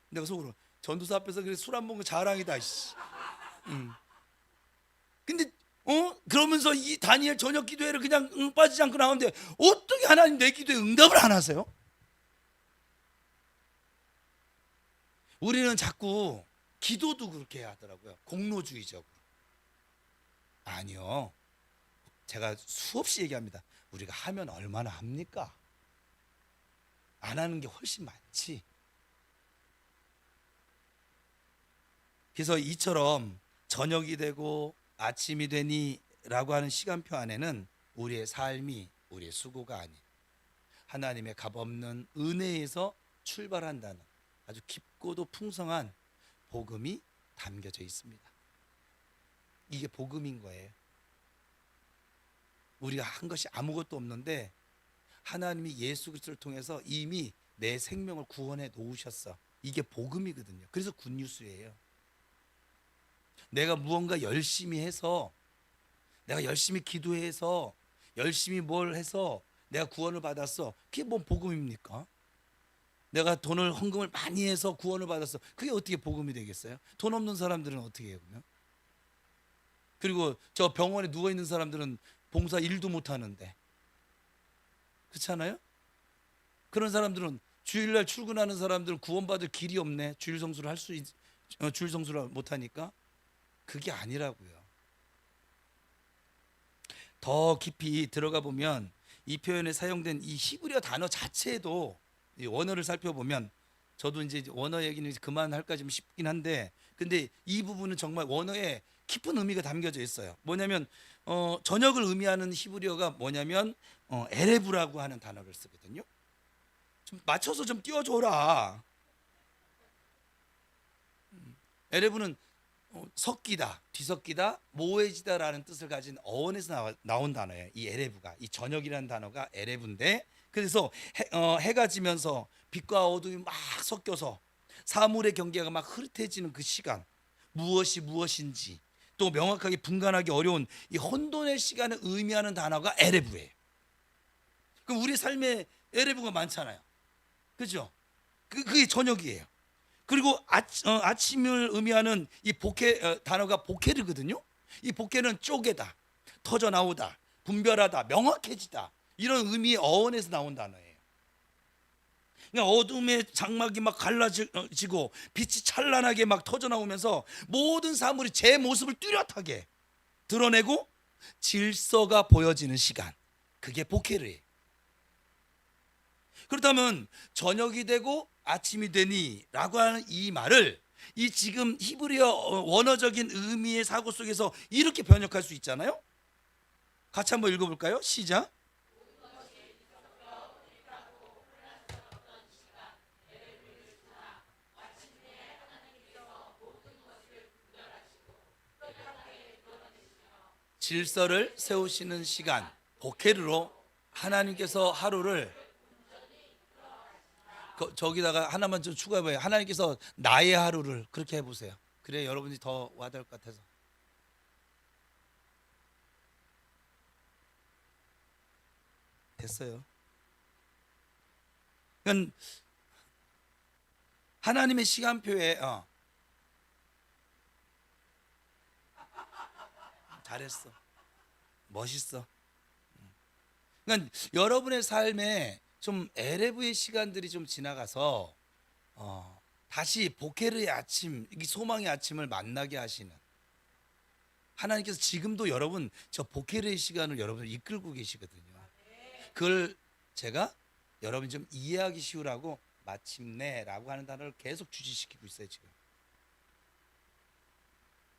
내가 속으로 전도사 앞에서 그래 술 안 먹는 거 자랑이다. 근데 그러면서 이 다니엘 저녁 기도회를 그냥 빠지지 않고 나오는데 어떻게 하나님 내 기도에 응답을 안 하세요? 우리는 자꾸 기도도 그렇게 해야 하더라고요. 공로주의적으로. 아니요. 제가 수없이 얘기합니다. 우리가 하면 얼마나 합니까? 안 하는 게 훨씬 많지. 그래서 이처럼 저녁이 되고 아침이 되니라고 하는 시간표 안에는 우리의 삶이 우리의 수고가 아닌 하나님의 값없는 은혜에서 출발한다는 아주 깊고도 풍성한 복음이 담겨져 있습니다. 이게 복음인 거예요. 우리가 한 것이 아무것도 없는데 하나님이 예수 그리스도를 통해서 이미 내 생명을 구원해 놓으셨어. 이게 복음이거든요. 그래서 굿뉴스예요. 내가 무언가 열심히 해서, 내가 열심히 기도해서, 열심히 뭘 해서 내가 구원을 받았어. 그게 뭔 복음입니까? 내가 돈을 헌금을 많이 해서 구원을 받았어. 그게 어떻게 복음이 되겠어요? 돈 없는 사람들은 어떻게 해요, 그러면? 그리고 저 병원에 누워 있는 사람들은 봉사 일도 못 하는데, 그렇잖아요? 그런 사람들은 주일날 출근하는 사람들은 구원받을 길이 없네. 주일 성수를 주일 성수를 못 하니까. 그게 아니라고요. 더 깊이 들어가 보면 이 표현에 사용된 이 히브리어 단어 자체도 이 원어를 살펴보면, 저도 이제 원어 얘기는 그만할까 좀 싶긴 한데, 근데 이 부분은 정말 원어에 깊은 의미가 담겨져 있어요. 뭐냐면 저녁을 의미하는 히브리어가 뭐냐면 에레브라고 하는 단어를 쓰거든요. 좀 맞춰서 좀 띄워줘라. 에레브는 섞이다, 뒤섞이다, 모해지다라는 뜻을 가진 어원에서 나온 단어예요. 이 에레브가, 이 저녁이라는 단어가 에레브인데, 그래서 해가 지면서 빛과 어둠이 막 섞여서 사물의 경계가 막 흐릿해지는 그 시간, 무엇이 무엇인지 또 명확하게 분간하기 어려운 이 혼돈의 시간을 의미하는 단어가 에레브예요. 그럼 우리 삶에 에레브가 많잖아요. 그죠? 그게 저녁이에요. 그리고 아침을 의미하는 이 단어가 보케르거든요. 이 보케는 쪼개다, 터져 나오다, 분별하다, 명확해지다, 이런 의미의 어원에서 나온 단어예요. 그러니까 어둠의 장막이 막 갈라지고 빛이 찬란하게 막 터져 나오면서 모든 사물이 제 모습을 뚜렷하게 드러내고 질서가 보여지는 시간, 그게 보케르예요. 그렇다면 저녁이 되고 아침이 되니 라고 하는 이 말을 이 지금 히브리어 원어적인 의미의 사고 속에서 이렇게 번역할 수 있잖아요. 같이 한번 읽어볼까요? 시작. 질서를 세우시는 시간, 보케르로 하나님께서 하루를, 저기다가 하나만 좀 추가해봐요. 하나님께서 나의 하루를, 그렇게 해보세요. 그래 여러분이 더 와닿을 것 같아서. 됐어요. 그러니까 하나님의 시간표에 잘했어, 멋있어. 그러니까 여러분의 삶에 좀 에레브의 시간들이 좀 지나가서 다시 보케르의 아침, 이 소망의 아침을 만나게 하시는 하나님께서 지금도 여러분 저 보케르의 시간을 여러분을 이끌고 계시거든요. 그걸 제가 여러분이 좀 이해하기 쉬우라고 마침내라고 하는 단어를 계속 주지시키고 있어요. 지금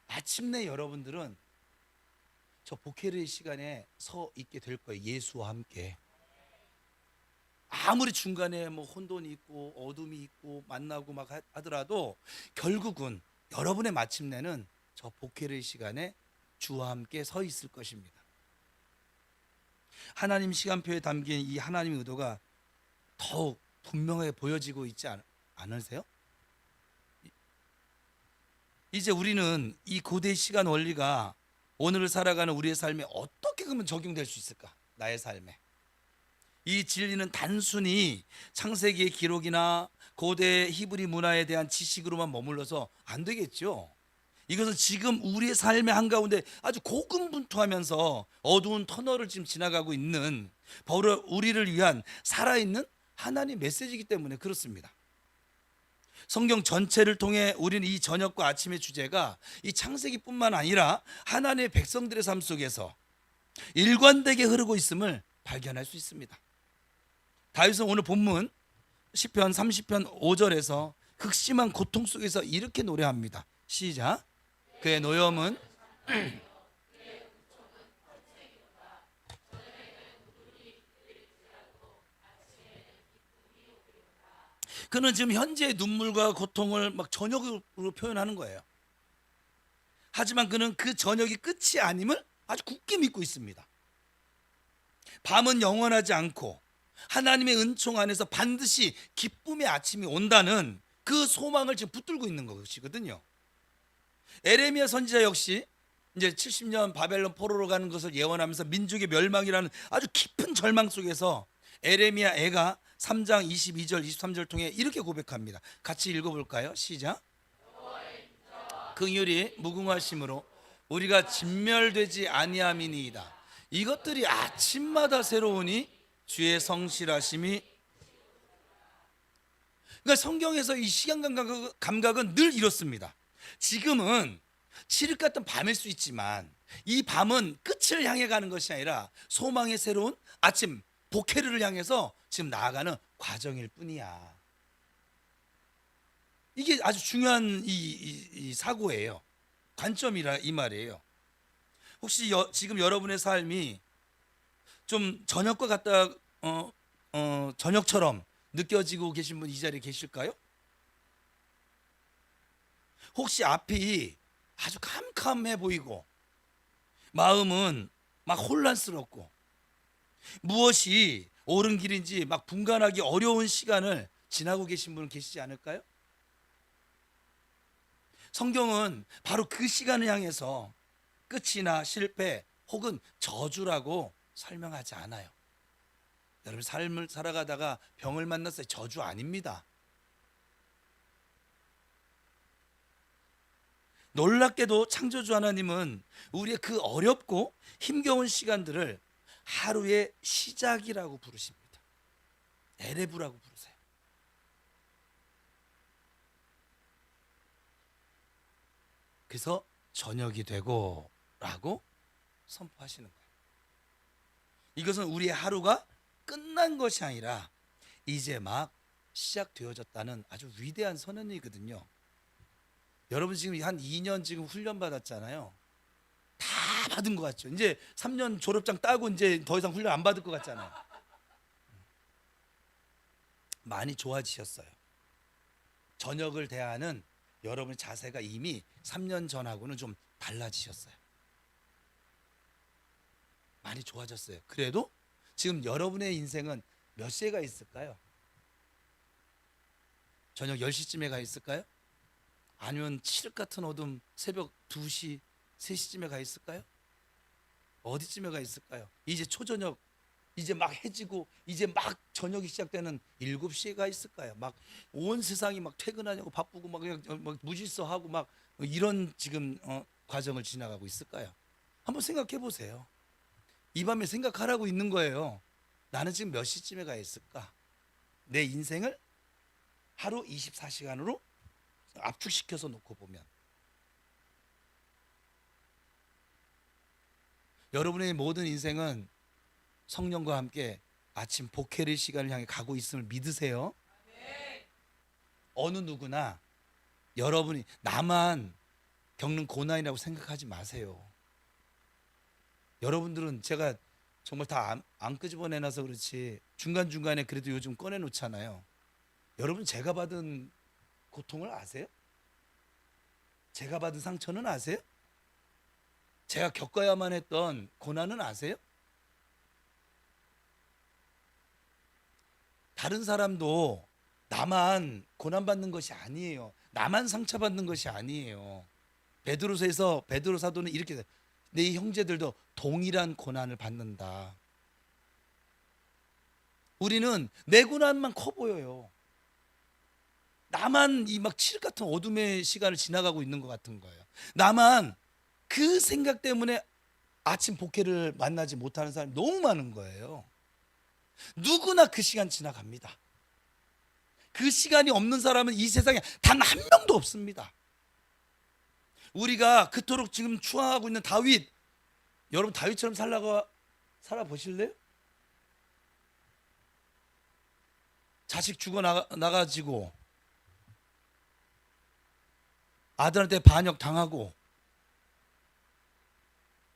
마침내 여러분들은 저 보케르의 시간에 서 있게 될 거예요. 예수와 함께. 아무리 중간에 뭐 혼돈이 있고 어둠이 있고 만나고 막 하더라도 결국은 여러분의 마침내는 저 보케르의 시간에 주와 함께 서 있을 것입니다. 하나님 시간표에 담긴 이 하나님의 의도가 더욱 분명하게 보여지고 있지 않으세요? 이제 우리는 이 고대 시간 원리가 오늘을 살아가는 우리의 삶에 어떻게 그러면 적용될 수 있을까? 나의 삶에. 이 진리는 단순히 창세기의 기록이나 고대 히브리 문화에 대한 지식으로만 머물러서 안 되겠죠. 이것은 지금 우리의 삶의 한가운데 아주 고군분투하면서 어두운 터널을 지금 지나가고 있는 바로 우리를 위한 살아있는 하나님 메시지이기 때문에 그렇습니다. 성경 전체를 통해 우리는 이 저녁과 아침의 주제가 이 창세기뿐만 아니라 하나님의 백성들의 삶 속에서 일관되게 흐르고 있음을 발견할 수 있습니다. 다윗은 오늘 본문 시편 30편 5절에서 극심한 고통 속에서 이렇게 노래합니다. 시작. 그의 노염은 그는 지금 현재의 눈물과 고통을 막 저녁으로 표현하는 거예요. 하지만 그는 그 저녁이 끝이 아님을 아주 굳게 믿고 있습니다. 밤은 영원하지 않고 하나님의 은총 안에서 반드시 기쁨의 아침이 온다는 그 소망을 지금 붙들고 있는 것이거든요. 에레미야 선지자 역시 이제 70년 바벨론 포로로 가는 것을 예언하면서 민족의 멸망이라는 아주 깊은 절망 속에서 에레미야 애가 3장 22절 23절 통해 이렇게 고백합니다. 같이 읽어볼까요? 시작. 긍휼이 무궁하심으로 우리가 진멸되지 아니함이니이다. 이것들이 아침마다 새로우니 주의 성실하심이. 그러니까 성경에서 이 시간 감각은 늘 이렇습니다. 지금은 칠흑 같은 밤일 수 있지만 이 밤은 끝을 향해 가는 것이 아니라 소망의 새로운 아침 보케르를 향해서 지금 나아가는 과정일 뿐이야. 이게 아주 중요한 이 사고예요. 관점이라 이 말이에요. 혹시 지금 여러분의 삶이 좀 저녁과 같다 저녁처럼 느껴지고 계신 분 이 자리에 계실까요? 혹시 앞이 아주 캄캄해 보이고 마음은 막 혼란스럽고 무엇이 옳은 길인지 막 분간하기 어려운 시간을 지나고 계신 분 계시지 않을까요? 성경은 바로 그 시간을 향해서 끝이나 실패 혹은 저주라고 설명하지 않아요. 여러분 삶을 살아가다가 병을 만났어요. 저주 아닙니다. 놀랍게도 창조주 하나님은 우리의 그 어렵고 힘겨운 시간들을 하루의 시작이라고 부르십니다. 에레브라고 부르세요. 그래서 저녁이 되고 라고 선포하시는 거예요. 이것은 우리의 하루가 끝난 것이 아니라 이제 막 시작되어졌다는 아주 위대한 선언이거든요. 여러분 지금 한 2년 지금 훈련 받았잖아요. 다 받은 것 같죠. 이제 3년 졸업장 따고 이제 더 이상 훈련 안 받을 것 같잖아요. 많이 좋아지셨어요. 저녁을 대하는 여러분의 자세가 이미 3년 전하고는 좀 달라지셨어요. 많이 좋아졌어요. 그래도 지금 여러분의 인생은 몇 시에 가 있을까요? 저녁 10시쯤에 가 있을까요? 아니면 칠흑 같은 어둠 새벽 2시, 3시쯤에 가 있을까요? 어디쯤에 가 있을까요? 이제 초저녁, 이제 막 해지고 이제 막 저녁이 시작되는 7시에 가 있을까요? 막 온 세상이 막 퇴근하냐고 바쁘고 막 그냥 막 무질서하고 막 이런 지금 과정을 지나가고 있을까요? 한번 생각해 보세요. 이 밤에 생각하라고 있는 거예요. 나는 지금 몇 시쯤에 가 있을까? 내 인생을 하루 24시간으로 압축시켜서 놓고 보면 여러분의 모든 인생은 성령과 함께 아침 보케르 시간을 향해 가고 있음을 믿으세요. 어느 누구나 여러분이 나만 겪는 고난이라고 생각하지 마세요. 여러분들은 제가 정말 다 안 끄집어내놔서 그렇지 중간중간에 그래도 요즘 꺼내놓잖아요. 여러분 제가 받은 고통을 아세요? 제가 받은 상처는 아세요? 제가 겪어야만 했던 고난은 아세요? 다른 사람도 나만 고난받는 것이 아니에요. 나만 상처받는 것이 아니에요. 베드로서에서 베드로 사도는 이렇게 돼요. 내 형제들도 동일한 고난을 받는다. 우리는 내 고난만 커 보여요. 나만 이 막 칠흑 같은 어둠의 시간을 지나가고 있는 것 같은 거예요. 나만 그 생각 때문에 아침 복회를 만나지 못하는 사람이 너무 많은 거예요. 누구나 그 시간 지나갑니다. 그 시간이 없는 사람은 이 세상에 단 한 명도 없습니다. 우리가 그토록 지금 추앙하고 있는 다윗, 여러분 다윗처럼 살아보실래요? 자식 죽어 나가지고 아들한테 반역 당하고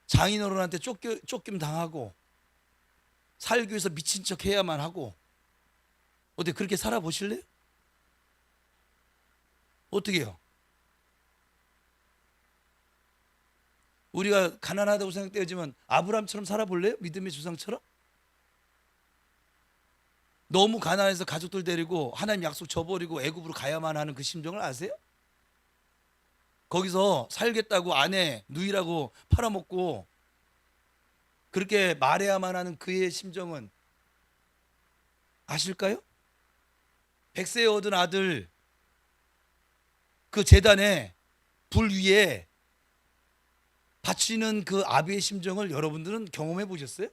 장인어른한테 쫓김 당하고 살기 위해서 미친 척 해야만 하고, 어떻게 그렇게 살아보실래요? 어떻게 해요? 우리가 가난하다고 생각되지만 아브라함처럼 살아볼래요? 믿음의 조상처럼? 너무 가난해서 가족들 데리고 하나님 약속 저버리고 애굽으로 가야만 하는 그 심정을 아세요? 거기서 살겠다고 아내 누이라고 팔아먹고 그렇게 말해야만 하는 그의 심정은 아실까요? 100세에 얻은 아들 그 제단에 불 위에 바치는 그 아비의 심정을 여러분들은 경험해 보셨어요?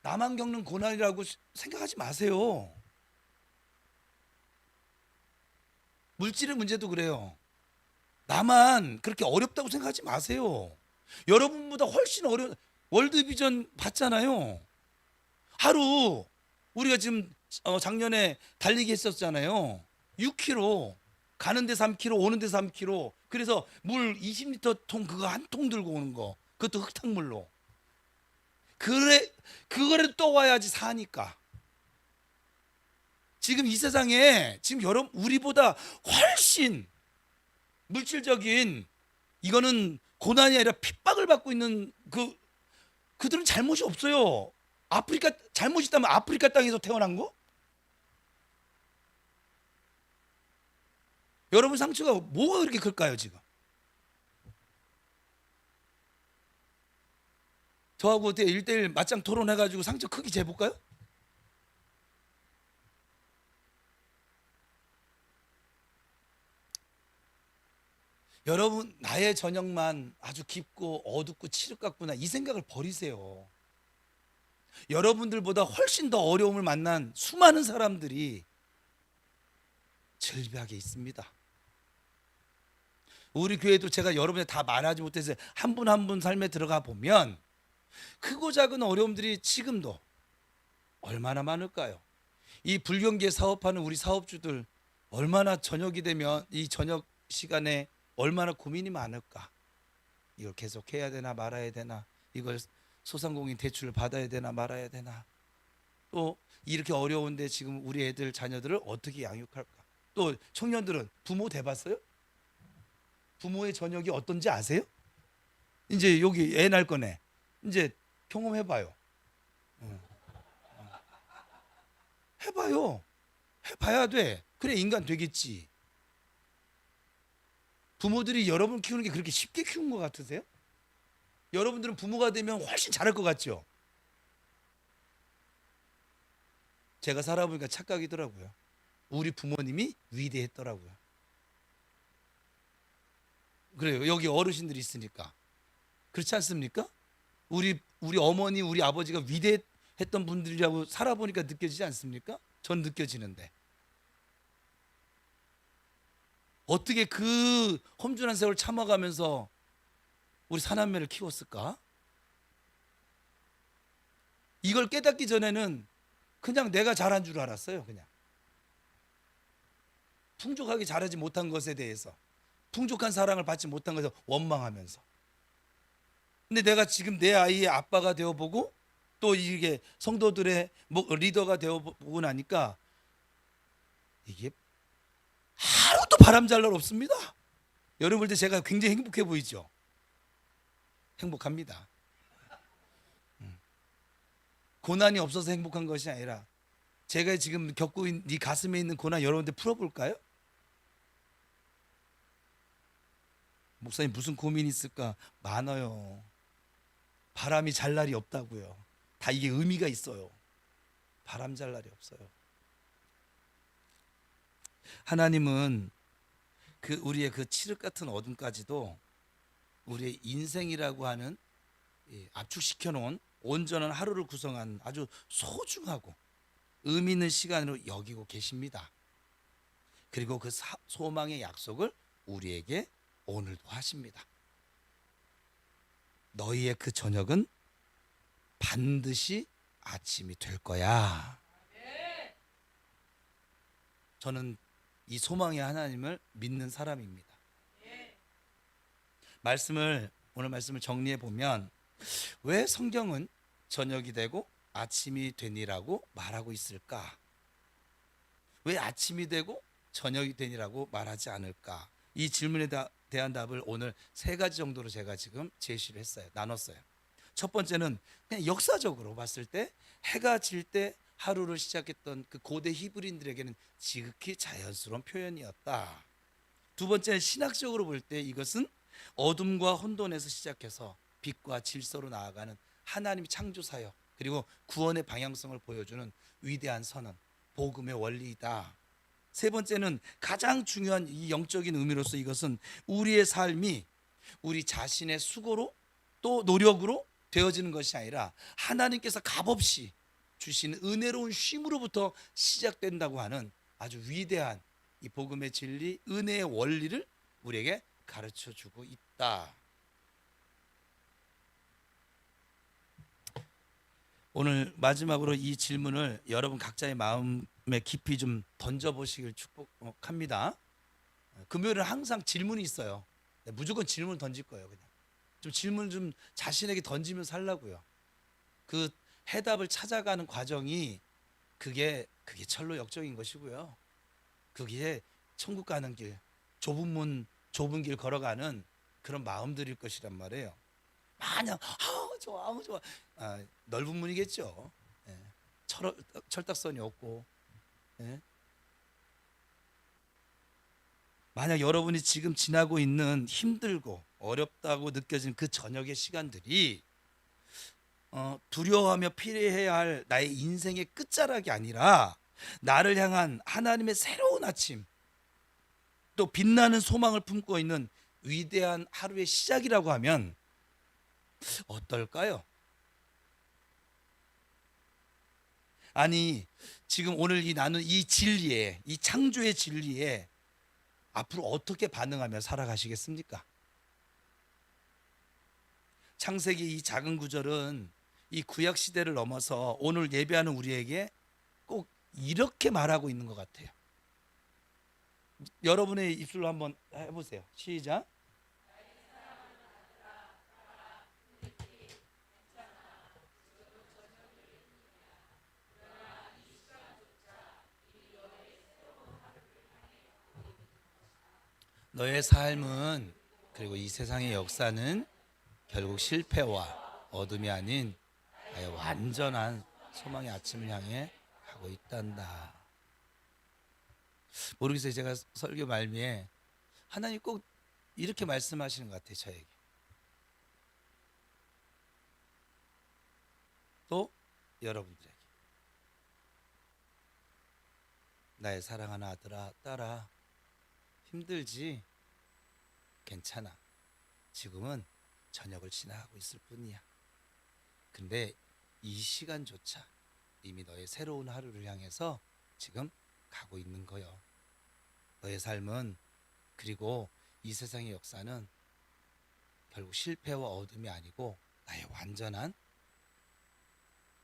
나만 겪는 고난이라고 생각하지 마세요. 물질의 문제도 그래요. 나만 그렇게 어렵다고 생각하지 마세요. 여러분보다 훨씬 어려운, 월드비전 봤잖아요. 하루 우리가 지금 작년에 달리기 했었잖아요. 6km, 가는데 3km, 오는데 3km. 그래서 물 20리터 통 그거 한 통 들고 오는 거, 그것도 흙탕물로. 그래, 그거라도 떠와야지 사니까. 지금 이 세상에 지금 여러분 우리보다 훨씬 물질적인, 이거는 고난이 아니라 핍박을 받고 있는 그들은 잘못이 없어요. 아프리카 잘못이 있다면 아프리카 땅에서 태어난 거? 여러분 상처가 뭐가 그렇게 클까요 지금? 저하고 어떻게 1대1 맞짱 토론해가지고 상처 크기 재볼까요? 여러분 나의 전역만 아주 깊고 어둡고 칠흑 같구나 이 생각을 버리세요. 여러분들보다 훨씬 더 어려움을 만난 수많은 사람들이 절벽에 있습니다. 우리 교회도 제가 여러분에 다 말하지 못해서 한 분 한 분 삶에 들어가 보면 크고 작은 어려움들이 지금도 얼마나 많을까요? 이 불경기에 사업하는 우리 사업주들 얼마나 저녁이 되면 이 저녁 시간에 얼마나 고민이 많을까? 이걸 계속 해야 되나 말아야 되나? 이걸 소상공인 대출을 받아야 되나 말아야 되나? 또 이렇게 어려운데 지금 우리 애들 자녀들을 어떻게 양육할까? 또 청년들은 부모 돼봤어요? 부모의 저녁이 어떤지 아세요? 이제 여기 애 낳을 거네. 이제 경험해봐요. 해봐요. 해봐야 돼. 그래 인간 되겠지. 부모들이 여러분 키우는 게 그렇게 쉽게 키운 것 같으세요? 여러분들은 부모가 되면 훨씬 잘할 것 같죠? 제가 살아보니까 착각이더라고요. 우리 부모님이 위대했더라고요. 그래요. 여기 어르신들이 있으니까. 그렇지 않습니까? 우리 어머니, 우리 아버지가 위대했던 분들이라고 살아보니까 느껴지지 않습니까? 전 느껴지는데. 어떻게 그 험준한 세월 참아가면서 우리 사남매를 키웠을까? 이걸 깨닫기 전에는 그냥 내가 잘한 줄 알았어요. 그냥 풍족하게 자라지 못한 것에 대해서, 풍족한 사랑을 받지 못한 것에 원망하면서. 근데 내가 지금 내 아이의 아빠가 되어보고 또 이게 성도들의 리더가 되어보고 나니까 이게 하루도 바람잘 날 없습니다. 여러분 볼 때 제가 굉장히 행복해 보이죠? 행복합니다. 고난이 없어서 행복한 것이 아니라 제가 지금 겪고 있는 네 가슴에 있는 고난 여러분들 풀어볼까요? 목사님 무슨 고민이 있을까? 많아요. 바람이 잘 날이 없다고요. 다 이게 의미가 있어요. 바람 잘 날이 없어요. 하나님은 우리의 그 칠흑 같은 어둠까지도 우리의 인생이라고 하는 압축시켜 놓은 온전한 하루를 구성한 아주 소중하고 의미 있는 시간으로 여기고 계십니다. 그리고 그 소망의 약속을 우리에게 오늘도 하십니다. 너희의 그 저녁은 반드시 아침이 될 거야. 저는 이 소망의 하나님을 믿는 사람입니다. 오늘 말씀을 정리해 보면 왜 성경은 저녁이 되고 아침이 되니라고 말하고 있을까? 왜 아침이 되고 저녁이 되니라고 말하지 않을까? 이 질문에 대한 답을 오늘 세 가지 정도로 제가 지금 제시를 했어요. 나눴어요. 첫 번째는 그냥 역사적으로 봤을 때 해가 질 때 하루를 시작했던 그 고대 히브리인들에게는 지극히 자연스러운 표현이었다. 두 번째는 신학적으로 볼 때 이것은 어둠과 혼돈에서 시작해서 빛과 질서로 나아가는 하나님의 창조 사역 그리고 구원의 방향성을 보여주는 위대한 선언, 복음의 원리이다. 세 번째는 가장 중요한 이 영적인 의미로서 이것은 우리의 삶이 우리 자신의 수고로 또 노력으로 되어지는 것이 아니라 하나님께서 값없이 주신 은혜로운 쉼으로부터 시작된다고 하는 아주 위대한 이 복음의 진리, 은혜의 원리를 우리에게 가르쳐주고 있다. 오늘 마지막으로 이 질문을 여러분 각자의 마음에 깊이 좀 던져보시길 축복합니다. 금요일은 항상 질문이 있어요. 무조건 질문 던질 거예요. 그냥 좀 질문 좀 자신에게 던지면서 살라고요. 그 해답을 찾아가는 과정이 그게 철로 역정인 것이고요. 그게 천국 가는 길, 좁은 문, 좁은 길 걸어가는 그런 마음들일 것이란 말이에요. 마냥 좋아, 좋아. 넓은 문이겠죠. 예. 철딱선이 없고. 예. 만약 여러분이 지금 지나고 있는 힘들고 어렵다고 느껴지는 그 저녁의 시간들이 두려워하며 피해야 할 나의 인생의 끝자락이 아니라 나를 향한 하나님의 새로운 아침, 또 빛나는 소망을 품고 있는 위대한 하루의 시작이라고 하면 어떨까요? 아니, 지금 오늘 나눈 이 진리에, 이 창조의 진리에 앞으로 어떻게 반응하며 살아가시겠습니까? 창세기 이 작은 구절은 이 구약 시대를 넘어서 오늘 예배하는 우리에게 꼭 이렇게 말하고 있는 것 같아요. 여러분의 입술로 한번 해보세요. 시작. 너의 삶은 그리고 이 세상의 역사는 결국 실패와 어둠이 아닌 나의 완전한 소망의 아침을 향해 가고 있단다. 모르겠어요. 제가 설교 말미에 하나님 꼭 이렇게 말씀하시는 것 같아요. 저에게. 또 여러분들에게. 나의 사랑하는 아들아, 딸아, 힘들지? 괜찮아. 지금은 저녁을 지나가고 있을 뿐이야. 근데 이 시간조차 이미 너의 새로운 하루를 향해서 지금 가고 있는 거요. 너의 삶은 그리고 이 세상의 역사는 결국 실패와 어둠이 아니고 나의 완전한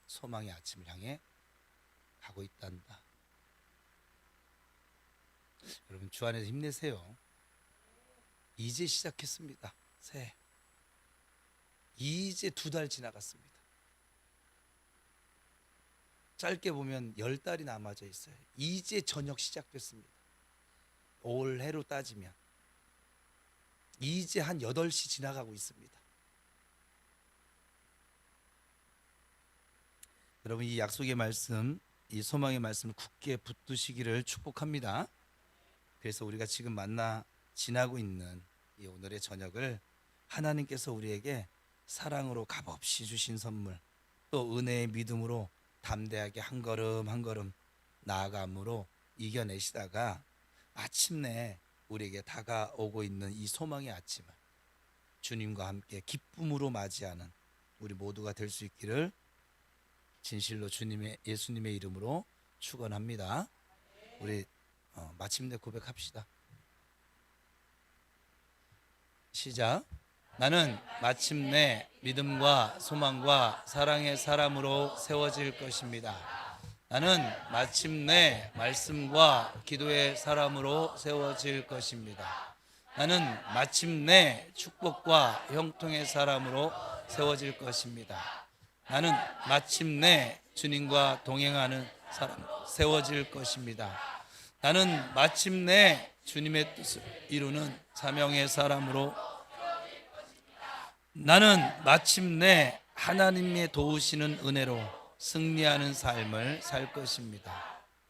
소망의 아침을 향해 가고 있단다. 여러분 주 안에서 힘내세요. 이제 시작했습니다. 새해. 이제 2달 지나갔습니다. 짧게 보면 10달이 남아져 있어요. 이제 저녁 시작됐습니다. 올해로 따지면 이제 한 8시 지나가고 있습니다. 여러분 이 약속의 말씀, 이 소망의 말씀을 굳게 붙드시기를 축복합니다. 그래서 우리가 지금 만나 지나고 있는 이 오늘의 저녁을 하나님께서 우리에게 사랑으로 값없이 주신 선물, 또 은혜의 믿음으로 담대하게 한 걸음 한 걸음 나아감으로 이겨내시다가 마침내 우리에게 다가오고 있는 이 소망의 아침을 주님과 함께 기쁨으로 맞이하는 우리 모두가 될 수 있기를 진실로 예수님의 이름으로 축원합니다. 우리 마침내 고백합시다. 시작. 나는 마침내 믿음과 소망과 사랑의 사람으로 세워질 것입니다. 나는 마침내 말씀과 기도의 사람으로 세워질 것입니다. 나는 마침내 축복과 형통의 사람으로 세워질 것입니다. 나는 마침내 주님과 동행하는 사람 세워질 것입니다. 나는 마침내 주님의 뜻을 이루는 사명의 사람으로, 나는 마침내 하나님의 도우시는 은혜로 승리하는 삶을 살 것입니다.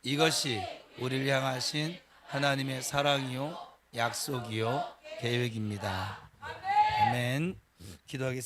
이것이 우리를 향하신 하나님의 사랑이요 약속이요 계획입니다. 아멘. 기도하겠습니다.